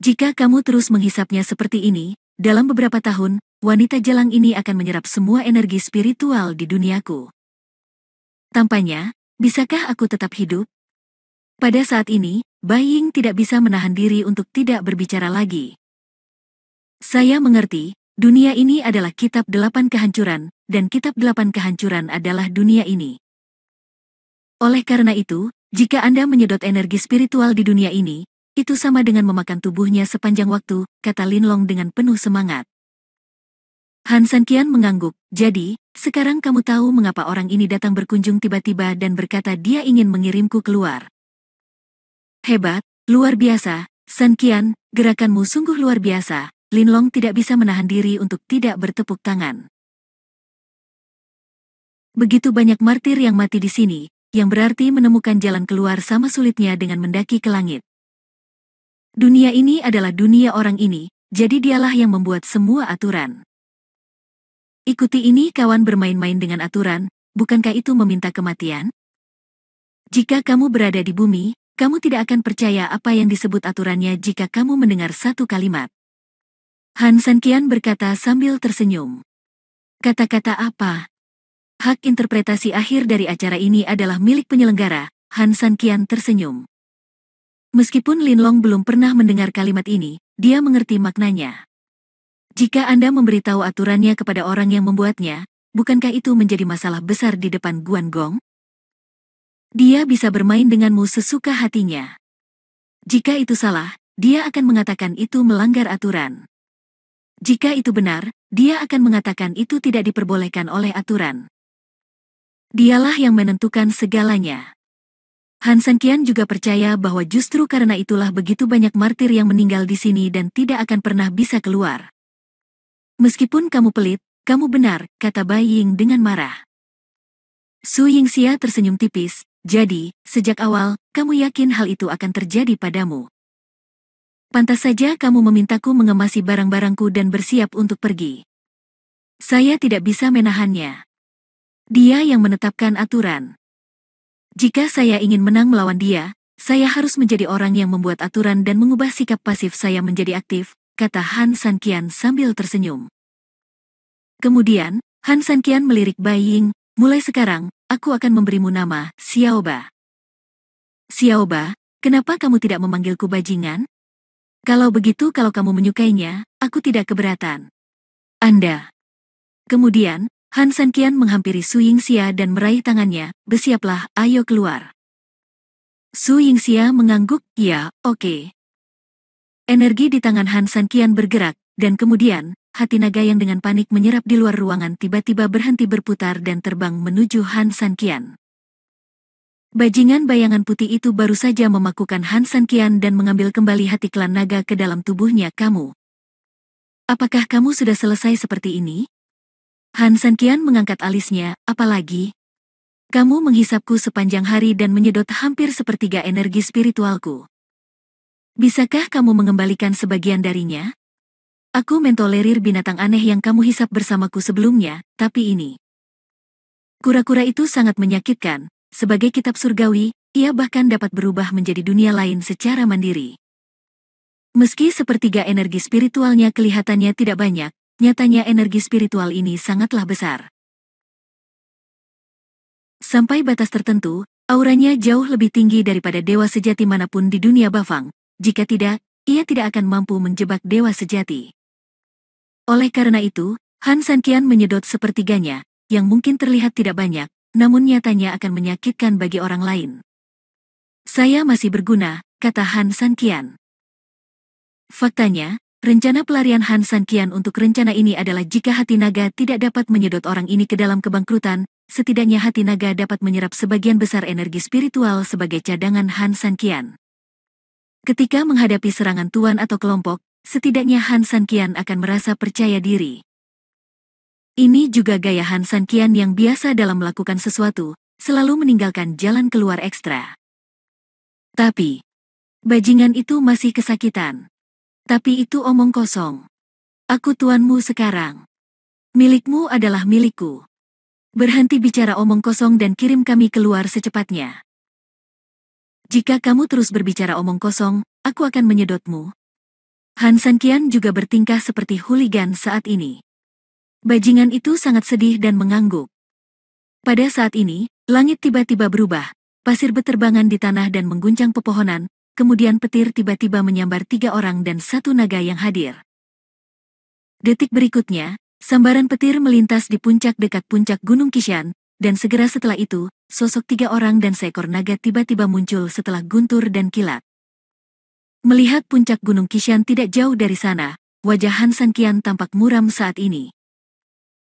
Jika kamu terus menghisapnya seperti ini, dalam beberapa tahun, wanita jalang ini akan menyerap semua energi spiritual di duniaku. Tampaknya, bisakah aku tetap hidup? Pada saat ini, Bai Ying tidak bisa menahan diri untuk tidak berbicara lagi. Saya mengerti, dunia ini adalah kitab 8 kehancuran, dan kitab 8 kehancuran adalah dunia ini. Oleh karena itu, jika Anda menyedot energi spiritual di dunia ini, itu sama dengan memakan tubuhnya sepanjang waktu, kata Linlong dengan penuh semangat. Han Sanqian mengangguk, jadi, sekarang kamu tahu mengapa orang ini datang berkunjung tiba-tiba dan berkata dia ingin mengirimku keluar. Hebat, luar biasa, Sanqian, gerakanmu sungguh luar biasa. Linlong tidak bisa menahan diri untuk tidak bertepuk tangan. Begitu banyak martir yang mati di sini, yang berarti menemukan jalan keluar sama sulitnya dengan mendaki ke langit. Dunia ini adalah dunia orang ini, jadi dialah yang membuat semua aturan. Ikuti ini kawan, bermain-main dengan aturan, bukankah itu meminta kematian? Jika kamu berada di bumi, kamu tidak akan percaya apa yang disebut aturannya jika kamu mendengar satu kalimat. Han Sanqian berkata sambil tersenyum. Kata-kata apa? Hak interpretasi akhir dari acara ini adalah milik penyelenggara. Han Sanqian tersenyum. Meskipun Linlong belum pernah mendengar kalimat ini, dia mengerti maknanya. Jika Anda memberitahu aturannya kepada orang yang membuatnya, bukankah itu menjadi masalah besar di depan Guan Gong? Dia bisa bermain denganmu sesuka hatinya. Jika itu salah, dia akan mengatakan itu melanggar aturan. Jika itu benar, dia akan mengatakan itu tidak diperbolehkan oleh aturan. Dialah yang menentukan segalanya. Han Sanqian juga percaya bahwa justru karena itulah begitu banyak martir yang meninggal di sini dan tidak akan pernah bisa keluar. Meskipun kamu pelit, kamu benar, kata Bai Ying dengan marah. Su Yingxia tersenyum tipis, jadi, sejak awal, kamu yakin hal itu akan terjadi padamu. Pantas saja kamu memintaku mengemasi barang-barangku dan bersiap untuk pergi. Saya tidak bisa menahannya. Dia yang menetapkan aturan. Jika saya ingin menang melawan dia, saya harus menjadi orang yang membuat aturan dan mengubah sikap pasif saya menjadi aktif, kata Han Sanqian sambil tersenyum. Kemudian, Han Sanqian melirik Bai Ying, mulai sekarang, aku akan memberimu nama, Xiaoba. Xiaoba, kenapa kamu tidak memanggilku bajingan? Kalau begitu, kalau kamu menyukainya, aku tidak keberatan. Anda. Kemudian, Han Sanqian menghampiri Su Yingxia dan meraih tangannya, bersiaplah, ayo keluar. Su Yingxia mengangguk, ya, oke. Energi di tangan Han Sanqian bergerak, dan kemudian, hati naga yang dengan panik menyerap di luar ruangan tiba-tiba berhenti berputar dan terbang menuju Han Sanqian. Bajingan bayangan putih itu baru saja memakukan Han Sanqian dan mengambil kembali hati klan naga ke dalam tubuhnya. Kamu. Apakah kamu sudah selesai seperti ini? Han Sanqian mengangkat alisnya, apalagi? Kamu menghisapku sepanjang hari dan menyedot hampir sepertiga energi spiritualku. Bisakah kamu mengembalikan sebagian darinya? Aku mentolerir binatang aneh yang kamu hisap bersamaku sebelumnya, tapi ini. Kura-kura itu sangat menyakitkan. Sebagai kitab surgawi, ia bahkan dapat berubah menjadi dunia lain secara mandiri. Meski sepertiga energi spiritualnya kelihatannya tidak banyak, nyatanya energi spiritual ini sangatlah besar. Sampai batas tertentu, auranya jauh lebih tinggi daripada dewa sejati manapun di dunia Bafang. Jika tidak, ia tidak akan mampu menjebak dewa sejati. Oleh karena itu, Han Sanqian menyedot sepertiganya, yang mungkin terlihat tidak banyak, namun nyatanya akan menyakitkan bagi orang lain. Saya masih berguna, kata Han Sanqian. Faktanya, rencana pelarian Han Sanqian untuk rencana ini adalah jika hati naga tidak dapat menyedot orang ini ke dalam kebangkrutan, setidaknya hati naga dapat menyerap sebagian besar energi spiritual sebagai cadangan Han Sanqian. Ketika menghadapi serangan tuan atau kelompok, setidaknya Han Sanqian akan merasa percaya diri. Ini juga gaya Han Sanqian yang biasa dalam melakukan sesuatu, selalu meninggalkan jalan keluar ekstra. Tapi, bajingan itu masih kesakitan. Tapi itu omong kosong. Aku tuanmu sekarang. Milikmu adalah milikku. Berhenti bicara omong kosong dan kirim kami keluar secepatnya. Jika kamu terus berbicara omong kosong, aku akan menyedotmu. Han Sanqian juga bertingkah seperti hooligan saat ini. Bajingan itu sangat sedih dan mengangguk. Pada saat ini, langit tiba-tiba berubah, pasir beterbangan di tanah dan mengguncang pepohonan, kemudian petir tiba-tiba menyambar 3 orang dan 1 naga yang hadir. Detik berikutnya, sambaran petir melintas di puncak dekat puncak Gunung Qishan, dan segera setelah itu, sosok 3 orang dan seekor naga tiba-tiba muncul setelah guntur dan kilat. Melihat puncak Gunung Qishan tidak jauh dari sana, wajah Han Sanqian tampak muram saat ini.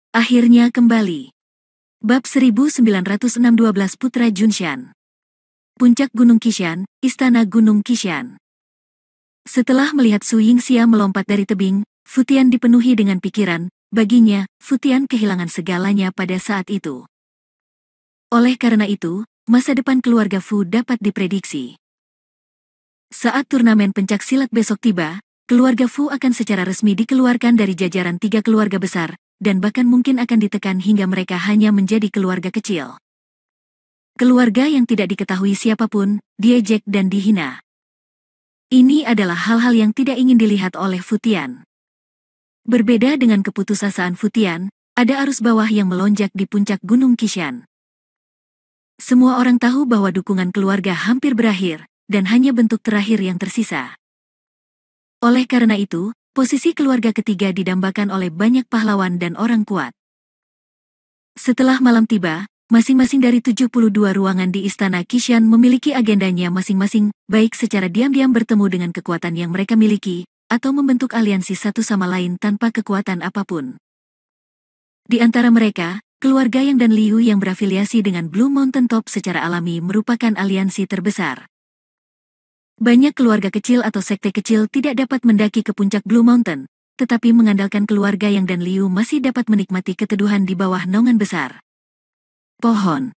Akhirnya kembali. Bab 1912 Putra Junshan. Puncak Gunung Qishan, Istana Gunung Qishan. Setelah melihat Su Yingxia melompat dari tebing, Fu Tian dipenuhi dengan pikiran. Baginya, Fu Tian kehilangan segalanya pada saat itu. Oleh karena itu, masa depan keluarga Fu dapat diprediksi. Saat turnamen pencak silat besok tiba, keluarga Fu akan secara resmi dikeluarkan dari jajaran 3 keluarga besar, dan bahkan mungkin akan ditekan hingga mereka hanya menjadi keluarga kecil. Keluarga yang tidak diketahui siapapun, diejek dan dihina. Ini adalah hal-hal yang tidak ingin dilihat oleh Fu Tian. Berbeda dengan keputusasaan Fu Tian, ada arus bawah yang melonjak di puncak Gunung Qishan. Semua orang tahu bahwa dukungan keluarga hampir berakhir, dan hanya bentuk terakhir yang tersisa. Oleh karena itu, posisi keluarga ketiga didambakan oleh banyak pahlawan dan orang kuat. Setelah malam tiba, masing-masing dari 72 ruangan di Istana Qishan memiliki agendanya masing-masing, baik secara diam-diam bertemu dengan kekuatan yang mereka miliki, atau membentuk aliansi satu sama lain tanpa kekuatan apapun. Di antara mereka, keluarga Yang dan Liu yang berafiliasi dengan Blue Mountain Top secara alami merupakan aliansi terbesar. Banyak keluarga kecil atau sekte kecil tidak dapat mendaki ke puncak Blue Mountain, tetapi mengandalkan keluarga Yang dan Liu masih dapat menikmati keteduhan di bawah naungan besar. Pohon.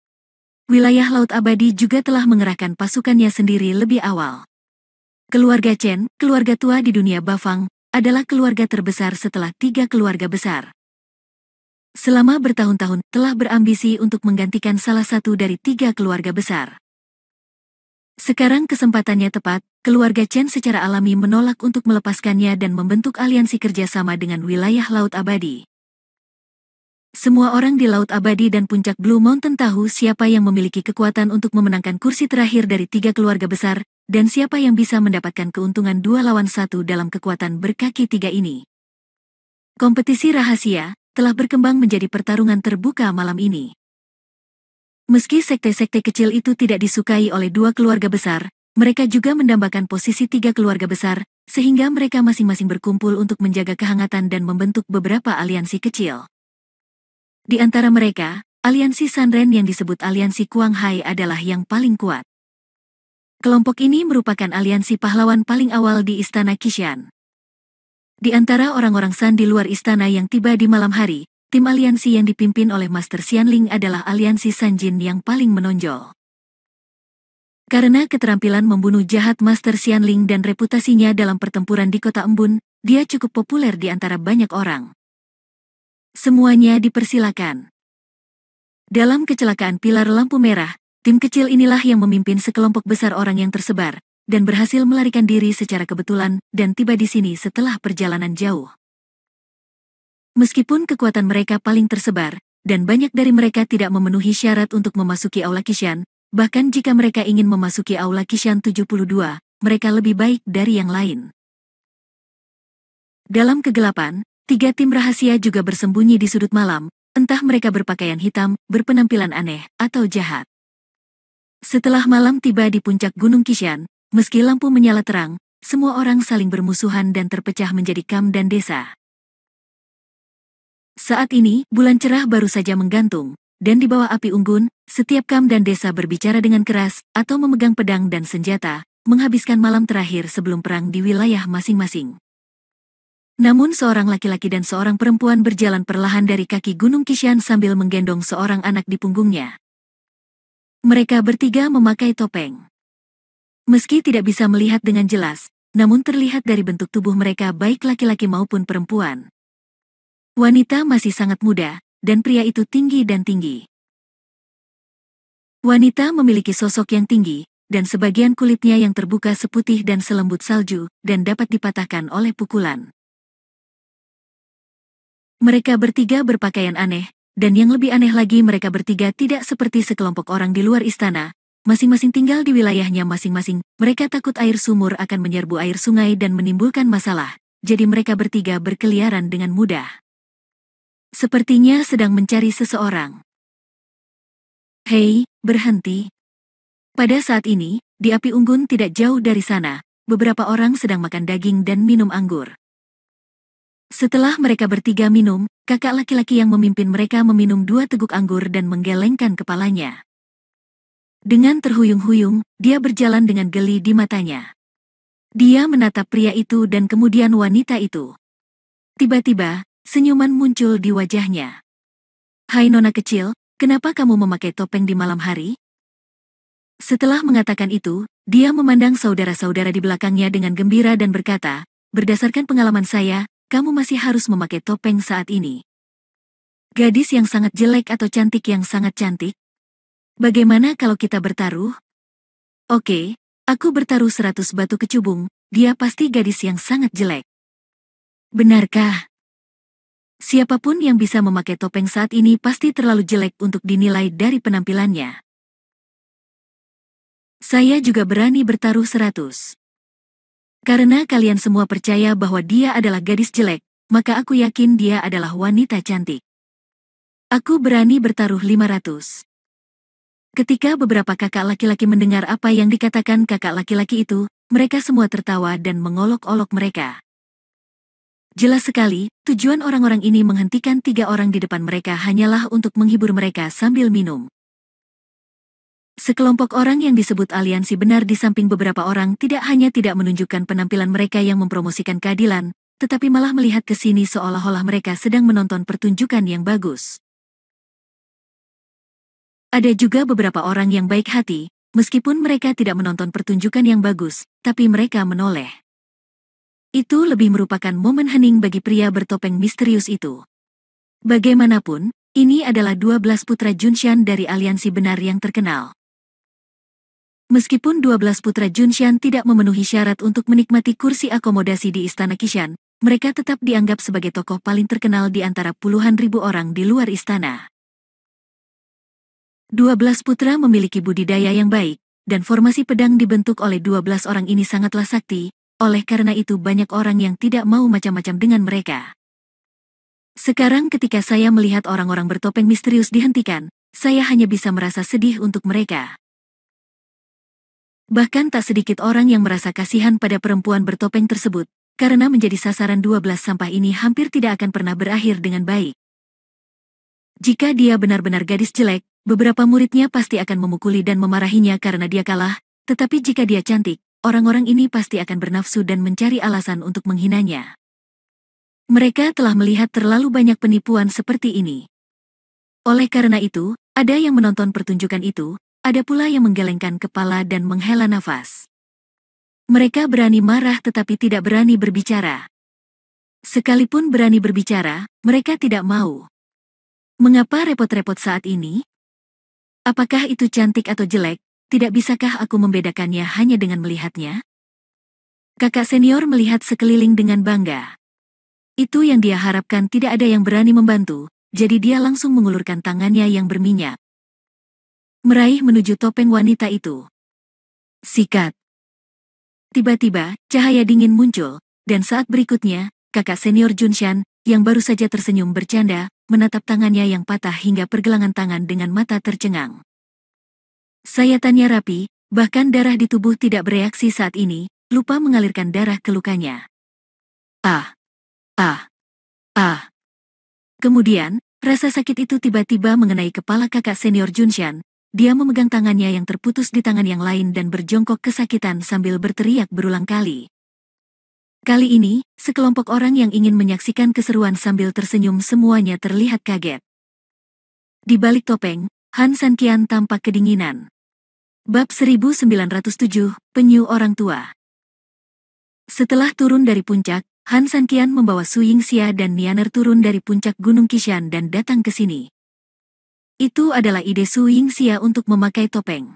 Wilayah Laut Abadi juga telah mengerahkan pasukannya sendiri lebih awal. Keluarga Chen, keluarga tua di dunia Bafang, adalah keluarga terbesar setelah 3 keluarga besar. Selama bertahun-tahun telah berambisi untuk menggantikan salah satu dari 3 keluarga besar. Sekarang kesempatannya tepat, keluarga Chen secara alami menolak untuk melepaskannya dan membentuk aliansi kerjasama dengan wilayah Laut Abadi. Semua orang di Laut Abadi dan puncak Blue Mountain tahu siapa yang memiliki kekuatan untuk memenangkan kursi terakhir dari 3 keluarga besar, dan siapa yang bisa mendapatkan keuntungan 2 lawan 1 dalam kekuatan berkaki 3 ini. Kompetisi rahasia telah berkembang menjadi pertarungan terbuka malam ini. Meski sekte-sekte kecil itu tidak disukai oleh 2 keluarga besar, mereka juga mendambakan posisi 3 keluarga besar, sehingga mereka masing-masing berkumpul untuk menjaga kehangatan dan membentuk beberapa aliansi kecil. Di antara mereka, aliansi Sanren yang disebut aliansi Kuang Hai adalah yang paling kuat. Kelompok ini merupakan aliansi pahlawan paling awal di Istana Qishan. Di antara orang-orang San di luar istana yang tiba di malam hari, tim aliansi yang dipimpin oleh Master Xianling adalah aliansi Sanjin yang paling menonjol. Karena keterampilan membunuh jahat Master Xianling dan reputasinya dalam pertempuran di kota Embun, dia cukup populer di antara banyak orang. Semuanya dipersilakan. Dalam kecelakaan pilar lampu merah, tim kecil inilah yang memimpin sekelompok besar orang yang tersebar, dan berhasil melarikan diri secara kebetulan, dan tiba di sini setelah perjalanan jauh. Meskipun kekuatan mereka paling tersebar, dan banyak dari mereka tidak memenuhi syarat untuk memasuki Aula Qishan, bahkan jika mereka ingin memasuki Aula Qishan 72, mereka lebih baik dari yang lain. Dalam kegelapan, 3 tim rahasia juga bersembunyi di sudut malam, entah mereka berpakaian hitam, berpenampilan aneh, atau jahat. Setelah malam tiba di puncak Gunung Qishan, meski lampu menyala terang, semua orang saling bermusuhan dan terpecah menjadi kam dan desa. Saat ini, bulan cerah baru saja menggantung, dan di bawah api unggun, setiap kam dan desa berbicara dengan keras, atau memegang pedang dan senjata, menghabiskan malam terakhir sebelum perang di wilayah masing-masing. Namun seorang laki-laki dan seorang perempuan berjalan perlahan dari kaki Gunung Qishan sambil menggendong seorang anak di punggungnya. Mereka bertiga memakai topeng. Meski tidak bisa melihat dengan jelas, namun terlihat dari bentuk tubuh mereka baik laki-laki maupun perempuan. Wanita masih sangat muda, dan pria itu tinggi dan tinggi. Wanita memiliki sosok yang tinggi, dan sebagian kulitnya yang terbuka seputih dan selembut salju, dan dapat dipatahkan oleh pukulan. Mereka bertiga berpakaian aneh, dan yang lebih aneh lagi mereka bertiga tidak seperti sekelompok orang di luar istana, masing-masing tinggal di wilayahnya masing-masing, mereka takut air sumur akan menyerbu air sungai dan menimbulkan masalah, jadi mereka bertiga berkeliaran dengan mudah. Sepertinya sedang mencari seseorang. Hei, berhenti. Pada saat ini, di api unggun tidak jauh dari sana, beberapa orang sedang makan daging dan minum anggur. Setelah mereka bertiga minum, kakak laki-laki yang memimpin mereka meminum 2 teguk anggur dan menggelengkan kepalanya. Dengan terhuyung-huyung, dia berjalan dengan geli di matanya. Dia menatap pria itu dan kemudian wanita itu. Tiba-tiba, senyuman muncul di wajahnya. "Hai nona kecil, kenapa kamu memakai topeng di malam hari?" Setelah mengatakan itu, dia memandang saudara-saudara di belakangnya dengan gembira dan berkata, "Berdasarkan pengalaman saya, kamu masih harus memakai topeng saat ini. Gadis yang sangat jelek atau cantik yang sangat cantik? Bagaimana kalau kita bertaruh?" "Oke, aku bertaruh 100 batu kecubung, dia pasti gadis yang sangat jelek." "Benarkah?" "Siapapun yang bisa memakai topeng saat ini pasti terlalu jelek untuk dinilai dari penampilannya. Saya juga berani bertaruh 100. Karena kalian semua percaya bahwa dia adalah gadis jelek, maka aku yakin dia adalah wanita cantik. Aku berani bertaruh 500. Ketika beberapa kakak laki-laki mendengar apa yang dikatakan kakak laki-laki itu, mereka semua tertawa dan mengolok-olok mereka. Jelas sekali, tujuan orang-orang ini menghentikan 3 orang di depan mereka hanyalah untuk menghibur mereka sambil minum. Sekelompok orang yang disebut aliansi benar di samping beberapa orang tidak hanya tidak menunjukkan penampilan mereka yang mempromosikan keadilan, tetapi malah melihat ke sini seolah-olah mereka sedang menonton pertunjukan yang bagus. Ada juga beberapa orang yang baik hati, meskipun mereka tidak menonton pertunjukan yang bagus, tapi mereka menoleh. Itu lebih merupakan momen hening bagi pria bertopeng misterius itu. Bagaimanapun, ini adalah 12 putra Junshan dari aliansi benar yang terkenal. Meskipun 12 putra Junshan tidak memenuhi syarat untuk menikmati kursi akomodasi di Istana Qishan, mereka tetap dianggap sebagai tokoh paling terkenal di antara puluhan ribu orang di luar istana. 12 putra memiliki budidaya yang baik, dan formasi pedang dibentuk oleh 12 orang ini sangatlah sakti, oleh karena itu banyak orang yang tidak mau macam-macam dengan mereka. Sekarang ketika saya melihat orang-orang bertopeng misterius dihentikan, saya hanya bisa merasa sedih untuk mereka. Bahkan tak sedikit orang yang merasa kasihan pada perempuan bertopeng tersebut, karena menjadi sasaran 12 sampah ini hampir tidak akan pernah berakhir dengan baik. Jika dia benar-benar gadis jelek, beberapa muridnya pasti akan memukuli dan memarahinya karena dia kalah, tetapi jika dia cantik, orang-orang ini pasti akan bernafsu dan mencari alasan untuk menghinanya. Mereka telah melihat terlalu banyak penipuan seperti ini. Oleh karena itu, ada yang menonton pertunjukan itu, ada pula yang menggelengkan kepala dan menghela nafas. Mereka berani marah tetapi tidak berani berbicara. Sekalipun berani berbicara, mereka tidak mau. Mengapa repot-repot saat ini? Apakah itu cantik atau jelek? Tidak bisakah aku membedakannya hanya dengan melihatnya? Kakak senior melihat sekeliling dengan bangga. Itu yang dia harapkan, tidak ada yang berani membantu, jadi dia langsung mengulurkan tangannya yang berminyak. Meraih menuju topeng wanita itu. Sikat. Tiba-tiba, cahaya dingin muncul, dan saat berikutnya, kakak senior Junshan, yang baru saja tersenyum bercanda, menatap tangannya yang patah hingga pergelangan tangan dengan mata tercengang. Sayatannya rapi, bahkan darah di tubuh tidak bereaksi saat ini, lupa mengalirkan darah ke lukanya. Ah! Ah! Ah! Kemudian, rasa sakit itu tiba-tiba mengenai kepala kakak senior Junshan. Dia memegang tangannya yang terputus di tangan yang lain dan berjongkok kesakitan sambil berteriak berulang kali. Kali ini, sekelompok orang yang ingin menyaksikan keseruan sambil tersenyum semuanya terlihat kaget. Di balik topeng, Han Sanqian tampak kedinginan. Bab 1907, Penyu Orang Tua. Setelah turun dari puncak, Han Sanqian membawa Su Yingxia dan Nianer turun dari puncak Gunung Qishan dan datang ke sini. Itu adalah ide Su Yingxia untuk memakai topeng.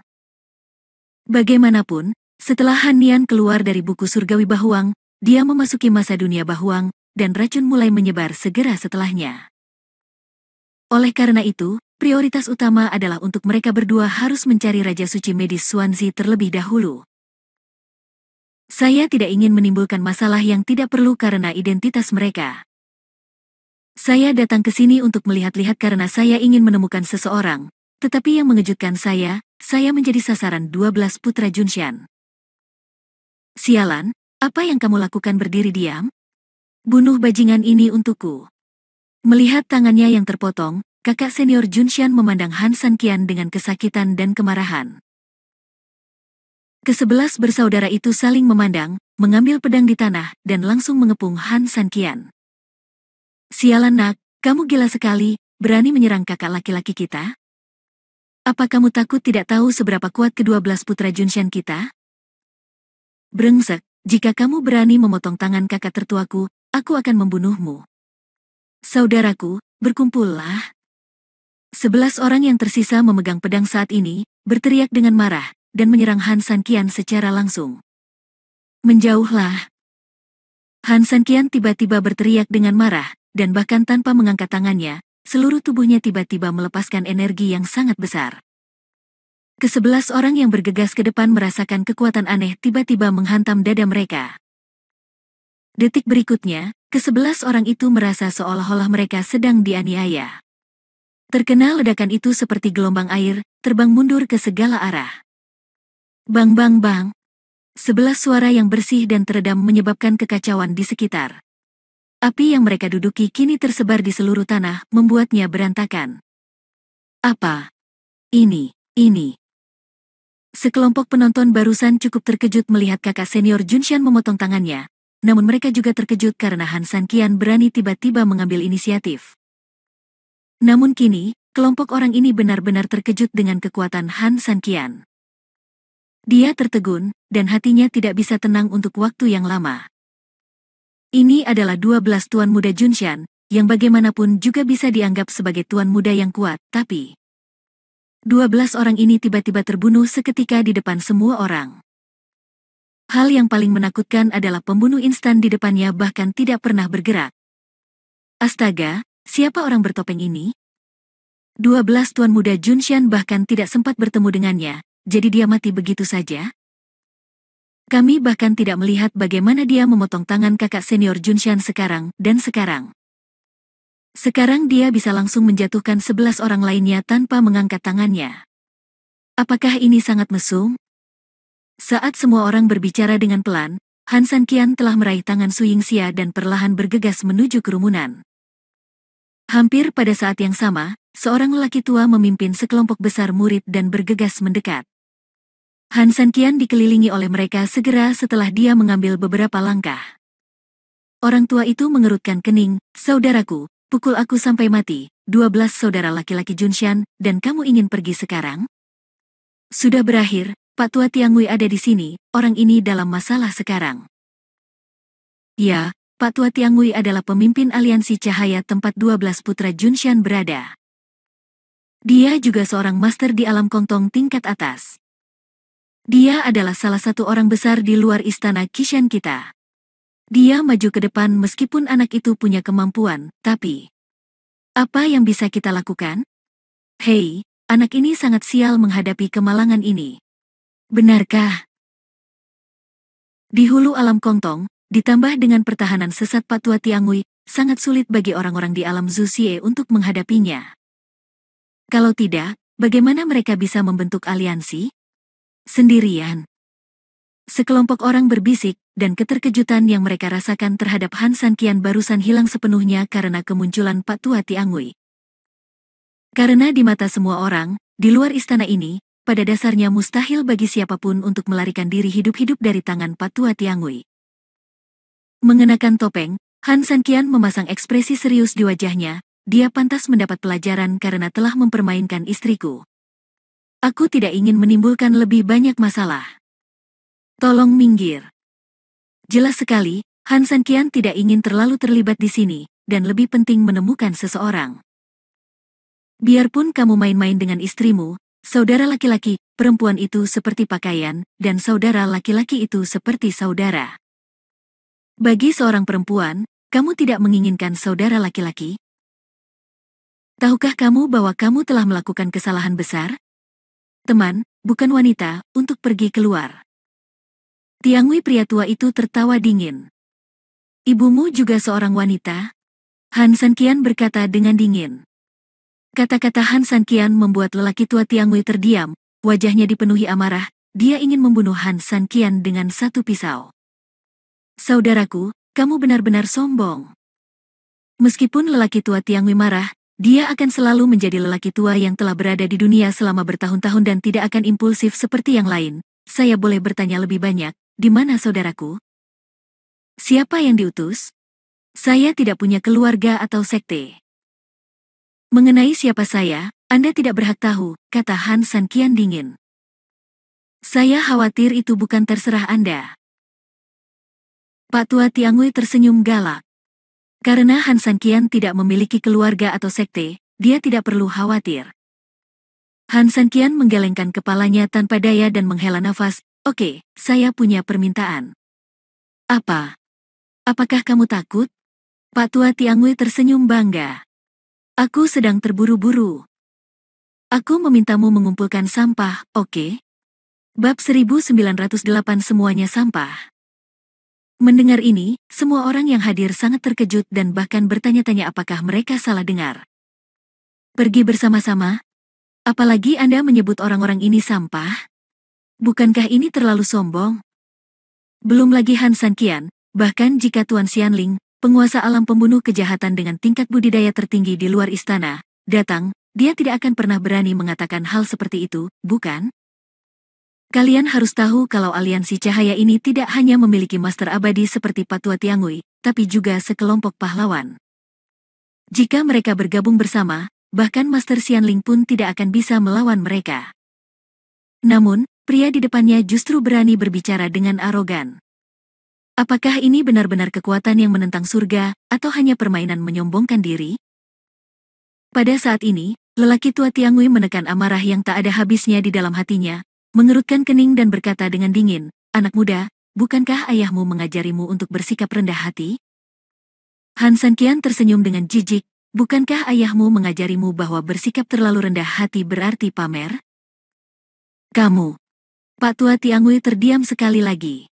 Bagaimanapun, setelah Han Nian keluar dari buku surgawi Bahuang, dia memasuki masa dunia Bahuang, dan racun mulai menyebar segera setelahnya. Oleh karena itu, prioritas utama adalah untuk mereka berdua harus mencari Raja Suci Medis Xuanzi terlebih dahulu. Saya tidak ingin menimbulkan masalah yang tidak perlu karena identitas mereka. Saya datang ke sini untuk melihat-lihat karena saya ingin menemukan seseorang, tetapi yang mengejutkan saya menjadi sasaran 12 putra Junshan. Sialan, apa yang kamu lakukan berdiri diam? Bunuh bajingan ini untukku. Melihat tangannya yang terpotong, kakak senior Junshan memandang Han Sanqian dengan kesakitan dan kemarahan. Kesebelas bersaudara itu saling memandang, mengambil pedang di tanah, dan langsung mengepung Han Sanqian. Sialan nak, kamu gila sekali, berani menyerang kakak laki-laki kita? Apa kamu takut tidak tahu seberapa kuat ke-12 putra Junshan kita? Brengsek, jika kamu berani memotong tangan kakak tertuaku, aku akan membunuhmu. Saudaraku, berkumpullah. 11 orang yang tersisa memegang pedang saat ini, berteriak dengan marah, dan menyerang Han Sanqian secara langsung. Menjauhlah. Han Sanqian tiba-tiba berteriak dengan marah, dan bahkan tanpa mengangkat tangannya, seluruh tubuhnya tiba-tiba melepaskan energi yang sangat besar. Ke-11 orang yang bergegas ke depan merasakan kekuatan aneh tiba-tiba menghantam dada mereka. Detik berikutnya, ke-11 orang itu merasa seolah-olah mereka sedang dianiaya. Terkena ledakan itu seperti gelombang air, terbang mundur ke segala arah. Bang bang bang. 11 suara yang bersih dan teredam menyebabkan kekacauan di sekitar. Api yang mereka duduki kini tersebar di seluruh tanah, membuatnya berantakan. Apa? Ini. Sekelompok penonton barusan cukup terkejut melihat kakak senior Junshan memotong tangannya, namun mereka juga terkejut karena Han Sanqian berani tiba-tiba mengambil inisiatif. Namun kini, kelompok orang ini benar-benar terkejut dengan kekuatan Han Sanqian. Dia tertegun, dan hatinya tidak bisa tenang untuk waktu yang lama. Ini adalah 12 tuan muda Junshan, yang bagaimanapun juga bisa dianggap sebagai tuan muda yang kuat, tapi 12 orang ini tiba-tiba terbunuh seketika di depan semua orang. Hal yang paling menakutkan adalah pembunuh instan di depannya bahkan tidak pernah bergerak. Astaga, siapa orang bertopeng ini? 12 tuan muda Junshan bahkan tidak sempat bertemu dengannya, jadi dia mati begitu saja? Kami bahkan tidak melihat bagaimana dia memotong tangan kakak senior Junshan sekarang dan sekarang. Sekarang dia bisa langsung menjatuhkan 11 orang lainnya tanpa mengangkat tangannya. Apakah ini sangat mesum? Saat semua orang berbicara dengan pelan, Han Sanqian telah meraih tangan Su Yingxia dan perlahan bergegas menuju kerumunan. Hampir pada saat yang sama, seorang lelaki tua memimpin sekelompok besar murid dan bergegas mendekat. Han Sanqian dikelilingi oleh mereka segera setelah dia mengambil beberapa langkah. Orang tua itu mengerutkan kening, "Saudaraku, pukul aku sampai mati, 12 saudara laki-laki Junshan, dan kamu ingin pergi sekarang?" Sudah berakhir, Pak Tua Tiangui ada di sini, orang ini dalam masalah sekarang. Ya, Pak Tua Tiangui adalah pemimpin aliansi cahaya tempat 12 putra Junshan berada. Dia juga seorang master di alam kongtong tingkat atas. Dia adalah salah satu orang besar di luar istana Qishan kita. Dia maju ke depan meskipun anak itu punya kemampuan, tapi apa yang bisa kita lakukan? Hei, anak ini sangat sial menghadapi kemalangan ini. Benarkah? Di hulu alam kongtong, ditambah dengan pertahanan sesat Pak Tua Tiangui, sangat sulit bagi orang-orang di alam Zuxie untuk menghadapinya. Kalau tidak, bagaimana mereka bisa membentuk aliansi? Sendirian. Sekelompok orang berbisik, dan keterkejutan yang mereka rasakan terhadap Han Sanqian barusan hilang sepenuhnya karena kemunculan Pak Tua Tiangui. Karena di mata semua orang, di luar istana ini, pada dasarnya mustahil bagi siapapun untuk melarikan diri hidup-hidup dari tangan Pak Tua Tiangui. Mengenakan topeng, Han Sanqian memasang ekspresi serius di wajahnya, dia pantas mendapat pelajaran karena telah mempermainkan istriku. Aku tidak ingin menimbulkan lebih banyak masalah. Tolong minggir. Jelas sekali, Han Sanqian tidak ingin terlalu terlibat di sini, dan lebih penting menemukan seseorang. Biarpun kamu main-main dengan istrimu, saudara laki-laki, perempuan itu seperti pakaian, dan saudara laki-laki itu seperti saudara. Bagi seorang perempuan, kamu tidak menginginkan saudara laki-laki? Tahukah kamu bahwa kamu telah melakukan kesalahan besar? Teman, bukan wanita, untuk pergi keluar. Tiangui pria tua itu tertawa dingin. Ibumu juga seorang wanita? Han Sanqian berkata dengan dingin. Kata-kata Han Sanqian membuat lelaki tua Tiangui terdiam, wajahnya dipenuhi amarah, dia ingin membunuh Han Sanqian dengan satu pisau. Saudaraku, kamu benar-benar sombong. Meskipun lelaki tua Tiangui marah, dia akan selalu menjadi lelaki tua yang telah berada di dunia selama bertahun-tahun dan tidak akan impulsif seperti yang lain. Saya boleh bertanya lebih banyak, di mana saudaraku? Siapa yang diutus? Saya tidak punya keluarga atau sekte. Mengenai siapa saya, Anda tidak berhak tahu, kata Han Sanqian dingin. Saya khawatir itu bukan terserah Anda. Pak Tua Tiangui tersenyum galak. Karena Han Sanqian tidak memiliki keluarga atau sekte, dia tidak perlu khawatir. Han Sanqian menggelengkan kepalanya tanpa daya dan menghela nafas. Oke, saya punya permintaan. Apa? Apakah kamu takut? Pak Tua Tiangui tersenyum bangga. Aku sedang terburu-buru. Aku memintamu mengumpulkan sampah, oke? Bab 1908 semuanya sampah. Mendengar ini, semua orang yang hadir sangat terkejut dan bahkan bertanya-tanya apakah mereka salah dengar. Pergi bersama-sama? Apalagi Anda menyebut orang-orang ini sampah? Bukankah ini terlalu sombong? Belum lagi Han Sanqian, bahkan jika Tuan Xianling, penguasa alam pembunuh kejahatan dengan tingkat budidaya tertinggi di luar istana, datang, dia tidak akan pernah berani mengatakan hal seperti itu, bukan? Kalian harus tahu kalau aliansi cahaya ini tidak hanya memiliki master abadi seperti Pak Tua Tiangui, tapi juga sekelompok pahlawan. Jika mereka bergabung bersama, bahkan Master Xianling pun tidak akan bisa melawan mereka. Namun, pria di depannya justru berani berbicara dengan arogan. Apakah ini benar-benar kekuatan yang menentang surga, atau hanya permainan menyombongkan diri? Pada saat ini, lelaki tua Tiangui menekan amarah yang tak ada habisnya di dalam hatinya, mengerutkan kening dan berkata dengan dingin, anak muda, bukankah ayahmu mengajarimu untuk bersikap rendah hati? Han Sanqian tersenyum dengan jijik, bukankah ayahmu mengajarimu bahwa bersikap terlalu rendah hati berarti pamer? Kamu. Pak Tua Tiangui terdiam sekali lagi.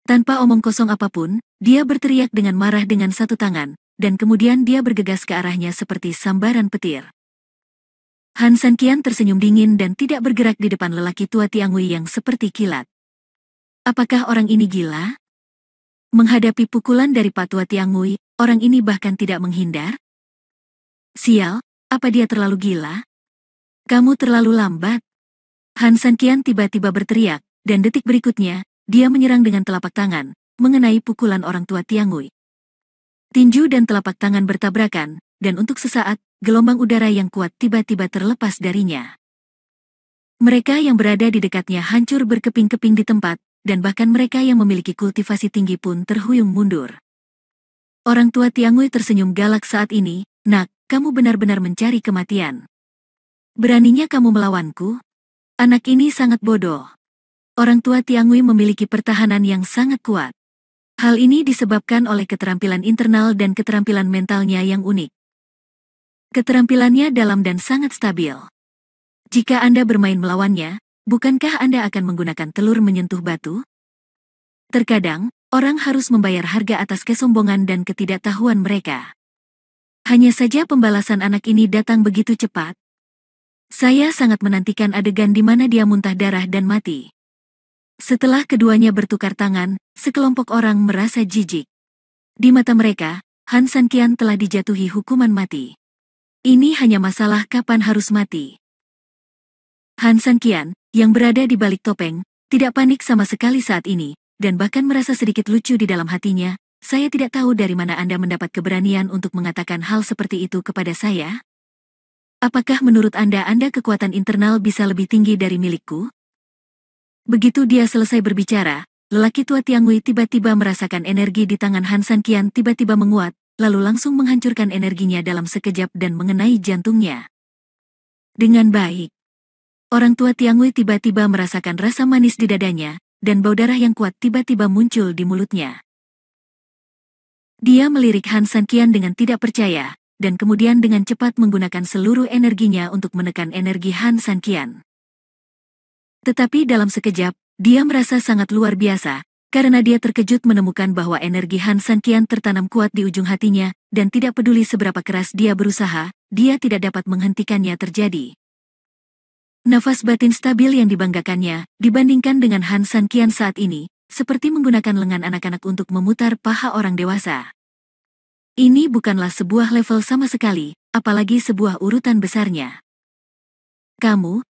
Tanpa omong kosong apapun, dia berteriak dengan marah dengan satu tangan, dan kemudian dia bergegas ke arahnya seperti sambaran petir. Han Sanqian tersenyum dingin dan tidak bergerak di depan lelaki tua Tiangui yang seperti kilat. Apakah orang ini gila? Menghadapi pukulan dari Pak Tua Tiangui, orang ini bahkan tidak menghindar? Sial, apa dia terlalu gila? Kamu terlalu lambat. Han Sanqian tiba-tiba berteriak, dan detik berikutnya, dia menyerang dengan telapak tangan, mengenai pukulan orang tua Tiangui. Tinju dan telapak tangan bertabrakan, dan untuk sesaat, gelombang udara yang kuat tiba-tiba terlepas darinya. Mereka yang berada di dekatnya hancur berkeping-keping di tempat, dan bahkan mereka yang memiliki kultivasi tinggi pun terhuyung mundur. Orang tua Tiangui tersenyum galak saat ini, nak, kamu benar-benar mencari kematian. Beraninya kamu melawanku? Anak ini sangat bodoh. Orang tua Tiangui memiliki pertahanan yang sangat kuat. Hal ini disebabkan oleh keterampilan internal dan keterampilan mentalnya yang unik. Keterampilannya dalam dan sangat stabil. Jika Anda bermain melawannya, bukankah Anda akan menggunakan telur menyentuh batu? Terkadang, orang harus membayar harga atas kesombongan dan ketidaktahuan mereka. Hanya saja pembalasan anak ini datang begitu cepat. Saya sangat menantikan adegan di mana dia muntah darah dan mati. Setelah keduanya bertukar tangan, sekelompok orang merasa jijik. Di mata mereka, Han Sanqian telah dijatuhi hukuman mati. Ini hanya masalah kapan harus mati. Han Sanqian, yang berada di balik topeng, tidak panik sama sekali saat ini, dan bahkan merasa sedikit lucu di dalam hatinya. Saya tidak tahu dari mana Anda mendapat keberanian untuk mengatakan hal seperti itu kepada saya. Apakah menurut Anda kekuatan internal bisa lebih tinggi dari milikku? Begitu dia selesai berbicara, lelaki tua Tiangui tiba-tiba merasakan energi di tangan Han Sanqian tiba-tiba menguat, lalu langsung menghancurkan energinya dalam sekejap dan mengenai jantungnya. Dengan baik. Orang tua Tiangui tiba-tiba merasakan rasa manis di dadanya, dan bau darah yang kuat tiba-tiba muncul di mulutnya. Dia melirik Han Sanqian dengan tidak percaya, dan kemudian dengan cepat menggunakan seluruh energinya untuk menekan energi Han Sanqian. Tetapi dalam sekejap, dia merasa sangat luar biasa, karena dia terkejut menemukan bahwa energi Han Sanqian tertanam kuat di ujung hatinya, dan tidak peduli seberapa keras dia berusaha, dia tidak dapat menghentikannya terjadi. Nafas batin stabil yang dibanggakannya, dibandingkan dengan Han San Qian saat ini, seperti menggunakan lengan anak-anak untuk memutar paha orang dewasa. Ini bukanlah sebuah level sama sekali, apalagi sebuah urutan besarnya. Kamu,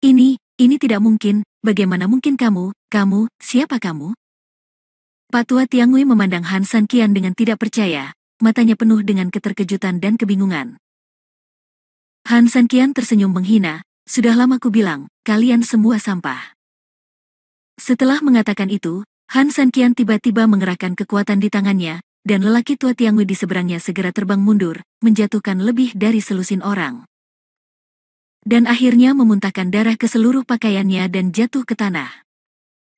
ini tidak mungkin, bagaimana mungkin kamu, siapa kamu? Pak Tua Tiangui memandang Han San Qian dengan tidak percaya, matanya penuh dengan keterkejutan dan kebingungan. Han San Qian tersenyum menghina, sudah lama ku bilang, kalian semua sampah. Setelah mengatakan itu, Han San Qian tiba-tiba mengerahkan kekuatan di tangannya, dan lelaki tua Tiangui di seberangnya segera terbang mundur, menjatuhkan lebih dari selusin orang. Dan akhirnya memuntahkan darah ke seluruh pakaiannya dan jatuh ke tanah.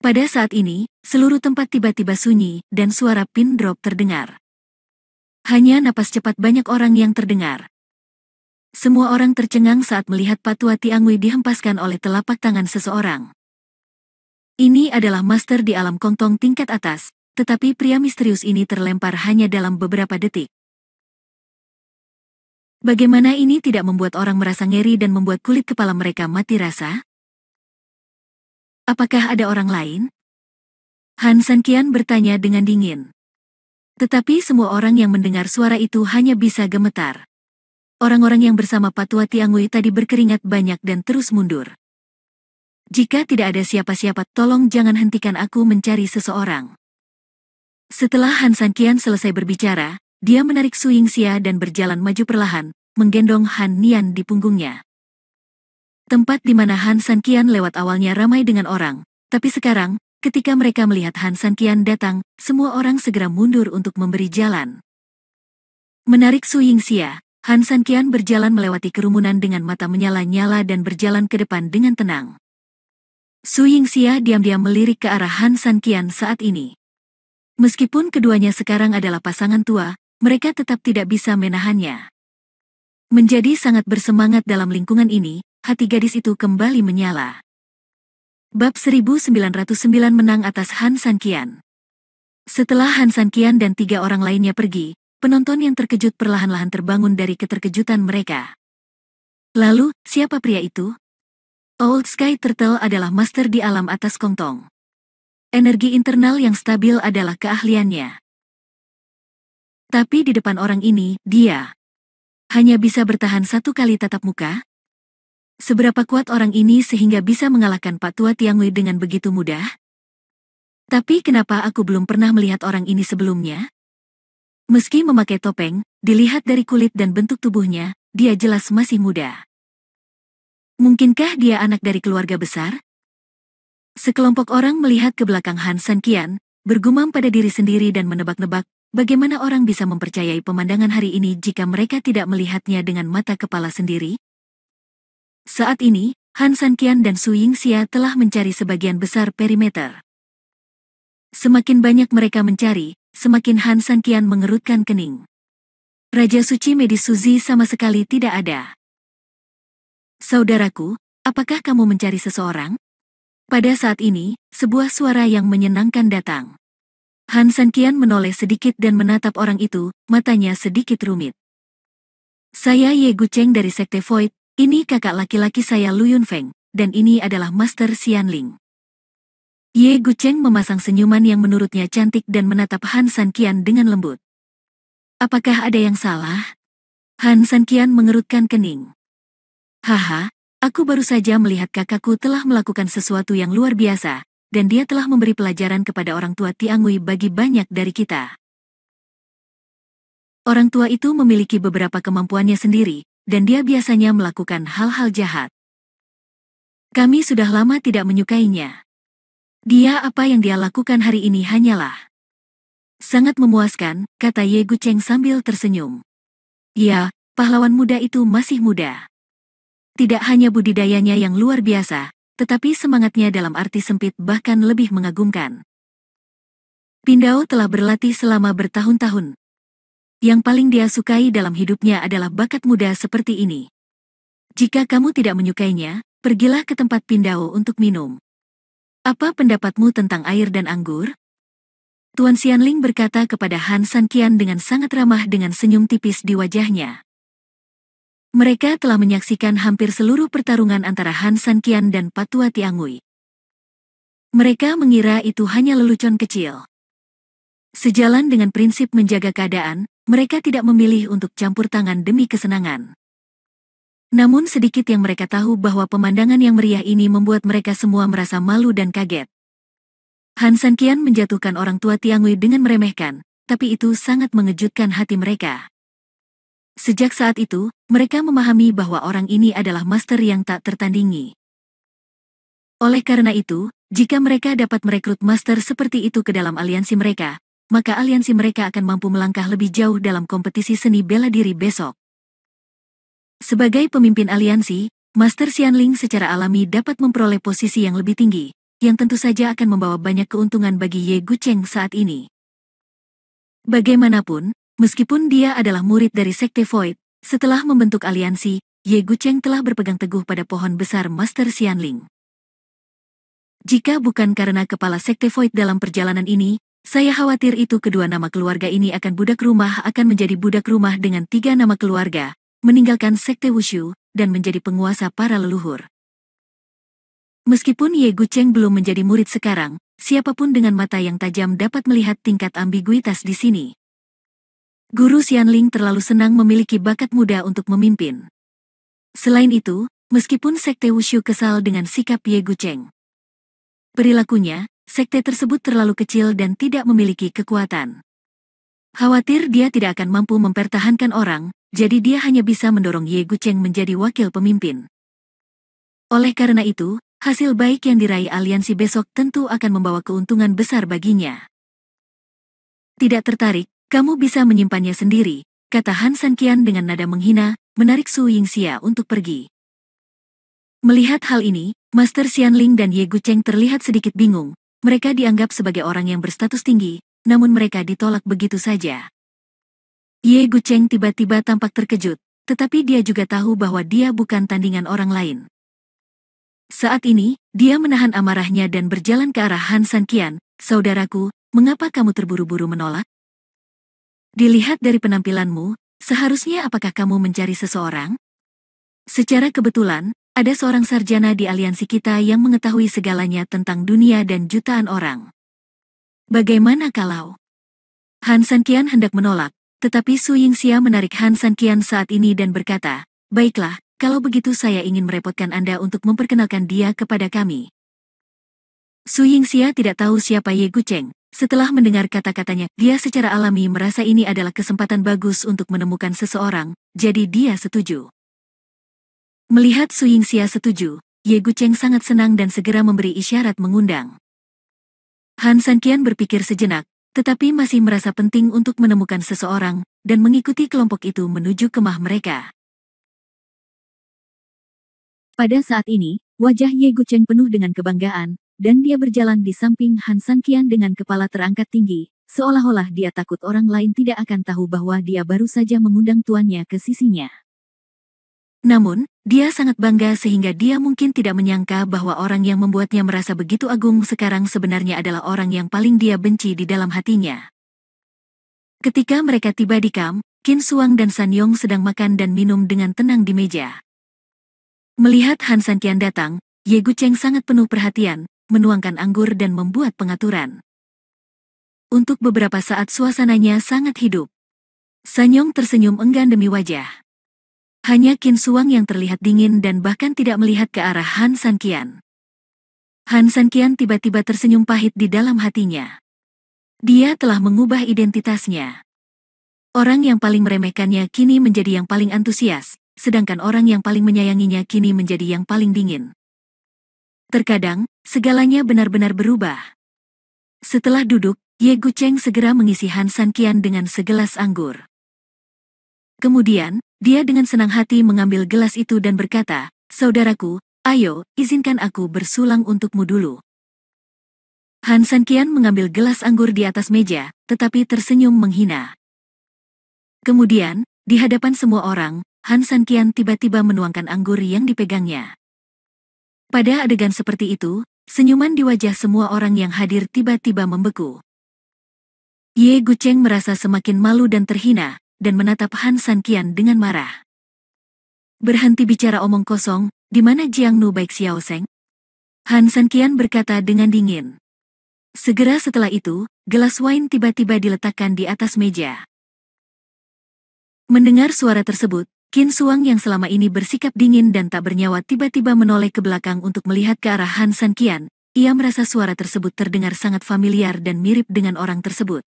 Pada saat ini, seluruh tempat tiba-tiba sunyi, dan suara pin drop terdengar. Hanya napas cepat banyak orang yang terdengar. Semua orang tercengang saat melihat Pak Tua Tiangui dihempaskan oleh telapak tangan seseorang. Ini adalah master di alam kongtong tingkat atas, tetapi pria misterius ini terlempar hanya dalam beberapa detik. Bagaimana ini tidak membuat orang merasa ngeri dan membuat kulit kepala mereka mati rasa? Apakah ada orang lain? Han San Qian bertanya dengan dingin. Tetapi semua orang yang mendengar suara itu hanya bisa gemetar. Orang-orang yang bersama Pak Tua Tiangui tadi berkeringat banyak dan terus mundur. Jika tidak ada siapa-siapa, tolong jangan hentikan aku mencari seseorang. Setelah Han San Qian selesai berbicara, dia menarik Su Yingxia dan berjalan maju perlahan, menggendong Han Nian di punggungnya. Tempat di mana Han San Qian lewat awalnya ramai dengan orang, tapi sekarang, ketika mereka melihat Han San Qian datang, semua orang segera mundur untuk memberi jalan. Menarik Su Yingxia, Han San Qian berjalan melewati kerumunan dengan mata menyala-nyala dan berjalan ke depan dengan tenang. Su Yingxia diam-diam melirik ke arah Han San Qian saat ini. Meskipun keduanya sekarang adalah pasangan tua, mereka tetap tidak bisa menahannya. Menjadi sangat bersemangat dalam lingkungan ini, hati gadis itu kembali menyala. Bab 1909 menang atas Han San Qian. Setelah Han San Qian dan 3 orang lainnya pergi, penonton yang terkejut perlahan-lahan terbangun dari keterkejutan mereka. Lalu, siapa pria itu? Old Sky Turtle adalah master di alam atas kongtong. Energi internal yang stabil adalah keahliannya. Tapi di depan orang ini, dia hanya bisa bertahan 1 kali tatap muka. Seberapa kuat orang ini sehingga bisa mengalahkan Pak Tua Tiangui dengan begitu mudah? Tapi kenapa aku belum pernah melihat orang ini sebelumnya? Meski memakai topeng, dilihat dari kulit dan bentuk tubuhnya, dia jelas masih muda. Mungkinkah dia anak dari keluarga besar? Sekelompok orang melihat ke belakang Han San Qian, bergumam pada diri sendiri dan menebak-nebak, bagaimana orang bisa mempercayai pemandangan hari ini jika mereka tidak melihatnya dengan mata kepala sendiri? Saat ini, Han San Qian dan Su Yingxia telah mencari sebagian besar perimeter. Semakin banyak mereka mencari, semakin Han San Qian mengerutkan kening. Raja Suci Medis Suzi sama sekali tidak ada. Saudaraku, apakah kamu mencari seseorang? Pada saat ini, sebuah suara yang menyenangkan datang. Han San Qian menoleh sedikit dan menatap orang itu, matanya sedikit rumit. Saya Ye Gucheng dari Sekte Void, ini kakak laki-laki saya Lu Yunfeng, dan ini adalah Master Xianling. Ye Gucheng memasang senyuman yang menurutnya cantik dan menatap Han San Qian dengan lembut. Apakah ada yang salah? Han San Qian mengerutkan kening. Haha. Aku baru saja melihat kakakku telah melakukan sesuatu yang luar biasa, dan dia telah memberi pelajaran kepada orang tua Tiangui bagi banyak dari kita. Orang tua itu memiliki beberapa kemampuannya sendiri, dan dia biasanya melakukan hal-hal jahat. Kami sudah lama tidak menyukainya. Apa yang dia lakukan hari ini hanyalah sangat memuaskan, kata Ye Gucheng sambil tersenyum. Ya, pahlawan muda itu masih muda. Tidak hanya budidayanya yang luar biasa, tetapi semangatnya dalam arti sempit bahkan lebih mengagumkan. Pindao telah berlatih selama bertahun-tahun. Yang paling dia sukai dalam hidupnya adalah bakat muda seperti ini. Jika kamu tidak menyukainya, pergilah ke tempat Pindao untuk minum. Apa pendapatmu tentang air dan anggur? Tuan Xianling berkata kepada Han San Qian dengan sangat ramah dengan senyum tipis di wajahnya. Mereka telah menyaksikan hampir seluruh pertarungan antara Han Sanqian dan Patua Tiangui. Mereka mengira itu hanya lelucon kecil. Sejalan dengan prinsip menjaga keadaan, mereka tidak memilih untuk campur tangan demi kesenangan. Namun sedikit yang mereka tahu bahwa pemandangan yang meriah ini membuat mereka semua merasa malu dan kaget. Han Sanqian menjatuhkan orang tua Tiangui dengan meremehkan, tapi itu sangat mengejutkan hati mereka. Sejak saat itu, mereka memahami bahwa orang ini adalah master yang tak tertandingi. Oleh karena itu, jika mereka dapat merekrut master seperti itu ke dalam aliansi mereka, maka aliansi mereka akan mampu melangkah lebih jauh dalam kompetisi seni bela diri besok. Sebagai pemimpin aliansi, Master Xianling secara alami dapat memperoleh posisi yang lebih tinggi, yang tentu saja akan membawa banyak keuntungan bagi Ye Gucheng saat ini. Bagaimanapun, meskipun dia adalah murid dari Sekte Void, setelah membentuk aliansi, Ye Gucheng telah berpegang teguh pada pohon besar Master Xianling. Jika bukan karena kepala Sekte Void dalam perjalanan ini, saya khawatir itu kedua nama keluarga ini akan menjadi budak rumah dengan 3 nama keluarga, meninggalkan Sekte Wushu, dan menjadi penguasa para leluhur. Meskipun Ye Gucheng belum menjadi murid sekarang, siapapun dengan mata yang tajam dapat melihat tingkat ambiguitas di sini. Guru Xianling terlalu senang memiliki bakat muda untuk memimpin. Selain itu, meskipun Sekte Wushu kesal dengan sikap Ye Gucheng, perilakunya, sekte tersebut terlalu kecil dan tidak memiliki kekuatan. Khawatir dia tidak akan mampu mempertahankan orang, jadi dia hanya bisa mendorong Ye Gucheng menjadi wakil pemimpin. Oleh karena itu, hasil baik yang diraih aliansi besok tentu akan membawa keuntungan besar baginya. Tidak tertarik, kamu bisa menyimpannya sendiri, kata Han Sanqian dengan nada menghina, menarik Su Yingxia untuk pergi. Melihat hal ini, Master Xianling dan Ye Gucheng terlihat sedikit bingung. Mereka dianggap sebagai orang yang berstatus tinggi, namun mereka ditolak begitu saja. Ye Gucheng tiba-tiba tampak terkejut, tetapi dia juga tahu bahwa dia bukan tandingan orang lain. Saat ini, dia menahan amarahnya dan berjalan ke arah Han Sanqian. Saudaraku, mengapa kamu terburu-buru menolak? Dilihat dari penampilanmu, seharusnya apakah kamu mencari seseorang? Secara kebetulan, ada seorang sarjana di aliansi kita yang mengetahui segalanya tentang dunia dan jutaan orang. Bagaimana kalau? Han Sanqian hendak menolak, tetapi Su Yingxia menarik Han Sanqian saat ini dan berkata, baiklah, kalau begitu saya ingin merepotkan Anda untuk memperkenalkan dia kepada kami. Su Yingxia tidak tahu siapa Ye Gucheng. Setelah mendengar kata-katanya, dia secara alami merasa ini adalah kesempatan bagus untuk menemukan seseorang, jadi dia setuju. Melihat Su Yingxia setuju, Ye Gucheng sangat senang dan segera memberi isyarat mengundang. Han Sanqian berpikir sejenak, tetapi masih merasa penting untuk menemukan seseorang, dan mengikuti kelompok itu menuju kemah mereka. Pada saat ini, wajah Ye Gucheng penuh dengan kebanggaan, dan dia berjalan di samping Han Sanqian dengan kepala terangkat tinggi, seolah-olah dia takut orang lain tidak akan tahu bahwa dia baru saja mengundang tuannya ke sisinya. Namun, dia sangat bangga sehingga dia mungkin tidak menyangka bahwa orang yang membuatnya merasa begitu agung sekarang sebenarnya adalah orang yang paling dia benci di dalam hatinya. Ketika mereka tiba di kamp, Qin Shuang dan San Yong sedang makan dan minum dengan tenang di meja. Melihat Han Sanqian datang, Ye Gucheng sangat penuh perhatian, menuangkan anggur dan membuat pengaturan. Untuk beberapa saat suasananya sangat hidup. San Yong tersenyum enggan demi wajah. Hanya Qin Shuang yang terlihat dingin dan bahkan tidak melihat ke arah Han Sanqian. Han Sanqian tiba-tiba tersenyum pahit di dalam hatinya. Dia telah mengubah identitasnya. Orang yang paling meremehkannya kini menjadi yang paling antusias, sedangkan orang yang paling menyayanginya kini menjadi yang paling dingin. Terkadang, segalanya benar-benar berubah. Setelah duduk, Ye Gucheng segera mengisi Han Sanqian dengan segelas anggur. Kemudian, dia dengan senang hati mengambil gelas itu dan berkata, saudaraku, ayo, izinkan aku bersulang untukmu dulu. Han Sanqian mengambil gelas anggur di atas meja, tetapi tersenyum menghina. Kemudian, di hadapan semua orang, Han Sanqian tiba-tiba menuangkan anggur yang dipegangnya. Pada adegan seperti itu, senyuman di wajah semua orang yang hadir tiba-tiba membeku. Ye Gucheng merasa semakin malu dan terhina, dan menatap Han Sanqian dengan marah. Berhenti bicara omong kosong, di mana Jiang Nu Baik Xiaoseng? Han Sanqian berkata dengan dingin. Segera setelah itu, gelas wine tiba-tiba diletakkan di atas meja. Mendengar suara tersebut, Qin Suang yang selama ini bersikap dingin dan tak bernyawa tiba-tiba menoleh ke belakang untuk melihat ke arah Han Sanqian. Ia merasa suara tersebut terdengar sangat familiar dan mirip dengan orang tersebut.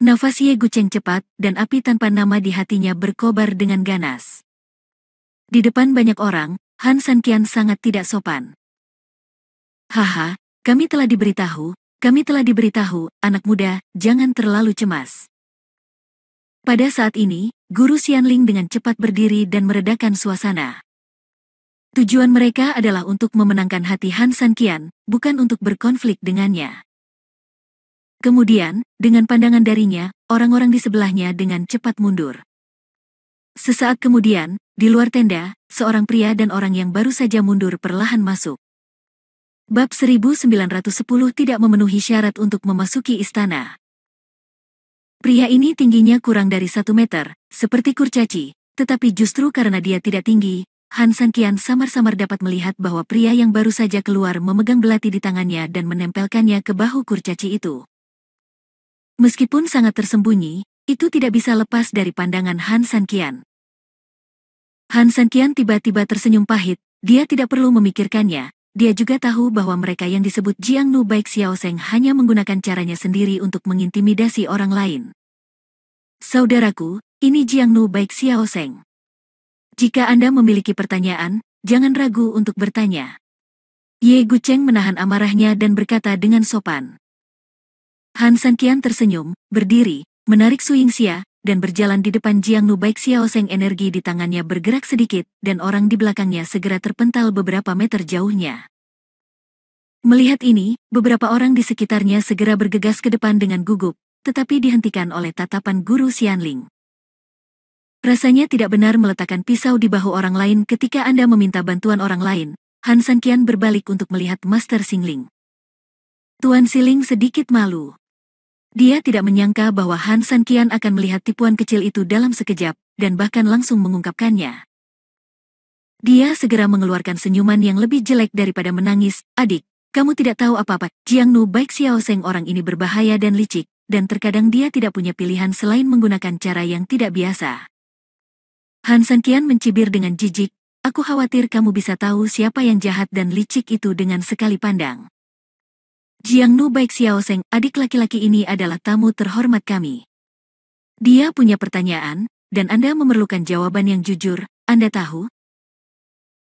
Nafas Ye Gucheng cepat, dan api tanpa nama di hatinya berkobar dengan ganas. Di depan banyak orang, Han Sanqian sangat tidak sopan. Haha, kami telah diberitahu, anak muda, jangan terlalu cemas. Pada saat ini, Guru Xianling dengan cepat berdiri dan meredakan suasana. Tujuan mereka adalah untuk memenangkan hati Han Sanqian, bukan untuk berkonflik dengannya. Kemudian, dengan pandangan darinya, orang-orang di sebelahnya dengan cepat mundur. Sesaat kemudian, di luar tenda, seorang pria dan orang yang baru saja mundur perlahan masuk. Bab 1910 tidak memenuhi syarat untuk memasuki istana. Pria ini tingginya kurang dari 1 meter, seperti kurcaci, tetapi justru karena dia tidak tinggi, Han Sanqian samar-samar dapat melihat bahwa pria yang baru saja keluar memegang belati di tangannya dan menempelkannya ke bahu kurcaci itu. Meskipun sangat tersembunyi, itu tidak bisa lepas dari pandangan Han Sanqian. Han Sanqian tiba-tiba tersenyum pahit, dia tidak perlu memikirkannya. Dia juga tahu bahwa mereka yang disebut Jiang Nu Baik Xiaoseng hanya menggunakan caranya sendiri untuk mengintimidasi orang lain. Saudaraku, ini Jiang Nu Baik Xiaoseng. Jika Anda memiliki pertanyaan, jangan ragu untuk bertanya. Ye Gucheng menahan amarahnya dan berkata dengan sopan. Han Sanqian tersenyum, berdiri, menarik Su Yingxia, dan berjalan di depan Jiang Nu Baik Xiaoseng. Energi di tangannya bergerak sedikit, dan orang di belakangnya segera terpental beberapa meter jauhnya. Melihat ini, beberapa orang di sekitarnya segera bergegas ke depan dengan gugup, tetapi dihentikan oleh tatapan Guru Xianling. Rasanya tidak benar meletakkan pisau di bahu orang lain ketika Anda meminta bantuan orang lain. Han Sanqian berbalik untuk melihat Master Xingling. Tuan Xingling sedikit malu. Dia tidak menyangka bahwa Han Sanqian akan melihat tipuan kecil itu dalam sekejap, dan bahkan langsung mengungkapkannya. Dia segera mengeluarkan senyuman yang lebih jelek daripada menangis. Adik, kamu tidak tahu apa-apa. Jiang Nu Baik Xiaoseng orang ini berbahaya dan licik, dan terkadang dia tidak punya pilihan selain menggunakan cara yang tidak biasa. Han Sanqian mencibir dengan jijik, aku khawatir kamu bisa tahu siapa yang jahat dan licik itu dengan sekali pandang. Jiang Nu Baik Xiaoseng, adik laki-laki ini adalah tamu terhormat kami. Dia punya pertanyaan, dan Anda memerlukan jawaban yang jujur, Anda tahu?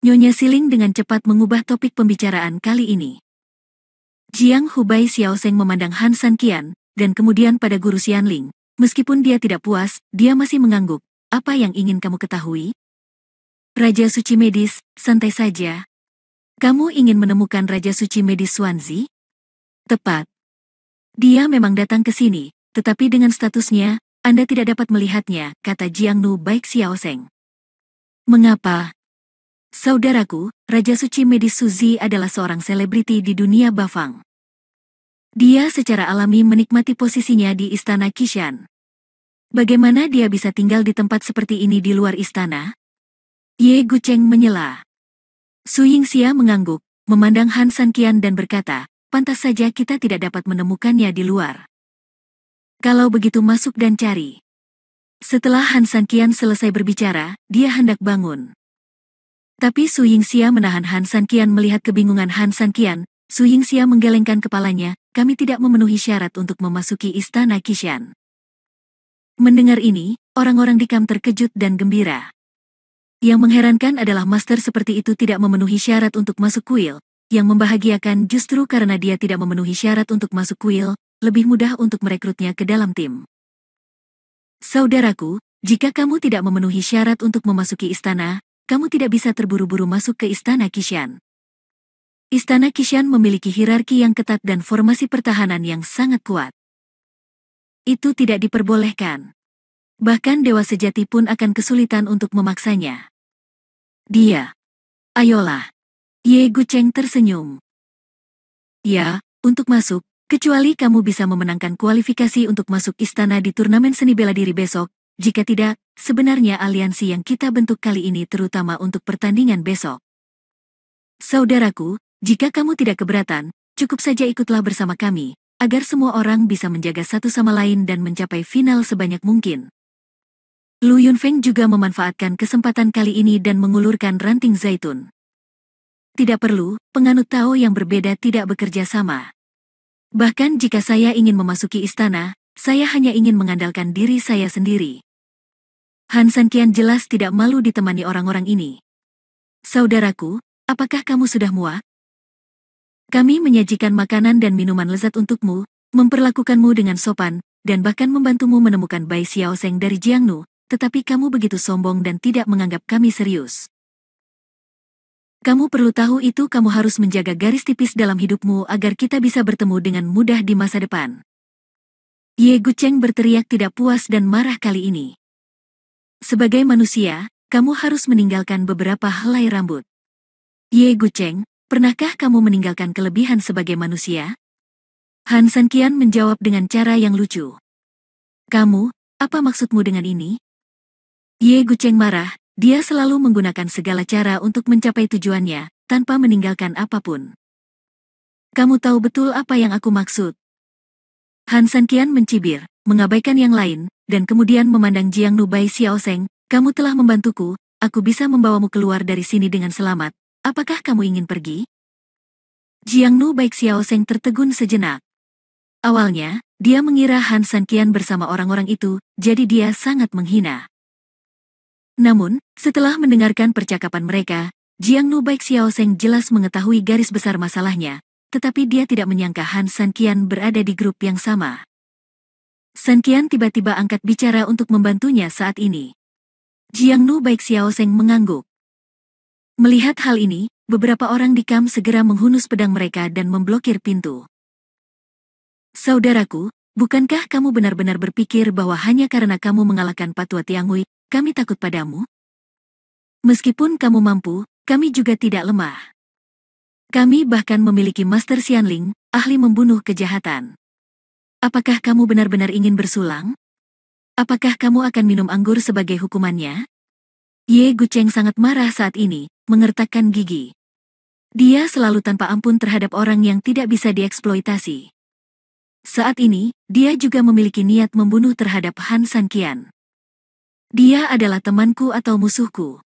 Nyonya Xingling dengan cepat mengubah topik pembicaraan kali ini. Jiang Hubai Xiaoseng memandang Han Sanqian, dan kemudian pada Guru Xianling. Meskipun dia tidak puas, dia masih mengangguk. Apa yang ingin kamu ketahui? Raja Suci Medis, santai saja. Kamu ingin menemukan Raja Suci Medis Xuanzi? Tepat. Dia memang datang ke sini, tetapi dengan statusnya, Anda tidak dapat melihatnya, kata Jiang Nu Baik Xiaoseng. Mengapa? Saudaraku, Raja Suci Medis Suzi adalah seorang selebriti di dunia Bafang. Dia secara alami menikmati posisinya di Istana Qishan. Bagaimana dia bisa tinggal di tempat seperti ini di luar istana? Ye Gucheng menyela. Su Yingxia mengangguk, memandang Han Sanqian dan berkata, pantas saja kita tidak dapat menemukannya di luar. Kalau begitu masuk dan cari. Setelah Han Sanqian selesai berbicara, dia hendak bangun. Tapi Su Yingxia menahan Han Sanqian. Melihat kebingungan Han Sanqian, Su Yingxia menggelengkan kepalanya, kami tidak memenuhi syarat untuk memasuki Istana Qishan. Mendengar ini, orang-orang di kamp terkejut dan gembira. Yang mengherankan adalah master seperti itu tidak memenuhi syarat untuk masuk kuil. Yang membahagiakan justru karena dia tidak memenuhi syarat untuk masuk kuil, lebih mudah untuk merekrutnya ke dalam tim. Saudaraku, jika kamu tidak memenuhi syarat untuk memasuki istana, kamu tidak bisa terburu-buru masuk ke Istana Qishan. Istana Qishan memiliki hierarki yang ketat dan formasi pertahanan yang sangat kuat. Itu tidak diperbolehkan. Bahkan dewa sejati pun akan kesulitan untuk memaksanya. Dia. Ayolah. Ye Gucheng tersenyum. Ya, untuk masuk, kecuali kamu bisa memenangkan kualifikasi untuk masuk istana di turnamen seni bela diri besok, Jika tidak, sebenarnya aliansi yang kita bentuk kali ini terutama untuk pertandingan besok. Saudaraku, jika kamu tidak keberatan, cukup saja ikutlah bersama kami, agar semua orang bisa menjaga satu sama lain dan mencapai final sebanyak mungkin. Lu Yunfeng juga memanfaatkan kesempatan kali ini dan mengulurkan ranting zaitun. Tidak perlu, penganut Tao yang berbeda tidak bekerja sama. Bahkan jika saya ingin memasuki istana, saya hanya ingin mengandalkan diri saya sendiri. Han Sanqian jelas tidak malu ditemani orang-orang ini. Saudaraku, apakah kamu sudah muak? Kami menyajikan makanan dan minuman lezat untukmu, memperlakukanmu dengan sopan, dan bahkan membantumu menemukan Bai Xiaosheng dari Jiangnu, tetapi kamu begitu sombong dan tidak menganggap kami serius. Kamu perlu tahu itu kamu harus menjaga garis tipis dalam hidupmu agar kita bisa bertemu dengan mudah di masa depan. Ye Gucheng berteriak tidak puas dan marah kali ini. Sebagai manusia, kamu harus meninggalkan beberapa helai rambut. Ye Gucheng, pernahkah kamu meninggalkan kelebihan sebagai manusia? Han Sanqian menjawab dengan cara yang lucu. Kamu, apa maksudmu dengan ini? Ye Gucheng marah, dia selalu menggunakan segala cara untuk mencapai tujuannya, tanpa meninggalkan apapun. Kamu tahu betul apa yang aku maksud. Han Sanqian mencibir, mengabaikan yang lain, dan kemudian memandang Jiangnu Bai Xiaosheng, kamu telah membantuku, aku bisa membawamu keluar dari sini dengan selamat, apakah kamu ingin pergi? Jiangnu Bai Xiaosheng tertegun sejenak. Awalnya, dia mengira Han Sanqian bersama orang-orang itu, jadi dia sangat menghina. Namun, setelah mendengarkan percakapan mereka, Jiangnu Bai Xiaosheng jelas mengetahui garis besar masalahnya, tetapi dia tidak menyangka Han Sanqian berada di grup yang sama. Sanqian tiba-tiba angkat bicara untuk membantunya saat ini. Jiangnu Bai Xiaosheng mengangguk. Melihat hal ini, beberapa orang di kamp segera menghunus pedang mereka dan memblokir pintu. Saudaraku, bukankah kamu benar-benar berpikir bahwa hanya karena kamu mengalahkan Patwa Tiangui, kami takut padamu? Meskipun kamu mampu, kami juga tidak lemah. Kami bahkan memiliki Master Xianling, ahli membunuh kejahatan. Apakah kamu benar-benar ingin bersulang? Apakah kamu akan minum anggur sebagai hukumannya? Ye Gucheng sangat marah saat ini, mengertakkan gigi. Dia selalu tanpa ampun terhadap orang yang tidak bisa dieksploitasi. Saat ini, dia juga memiliki niat membunuh terhadap Han Sanqian. Dia adalah temanku atau musuhku.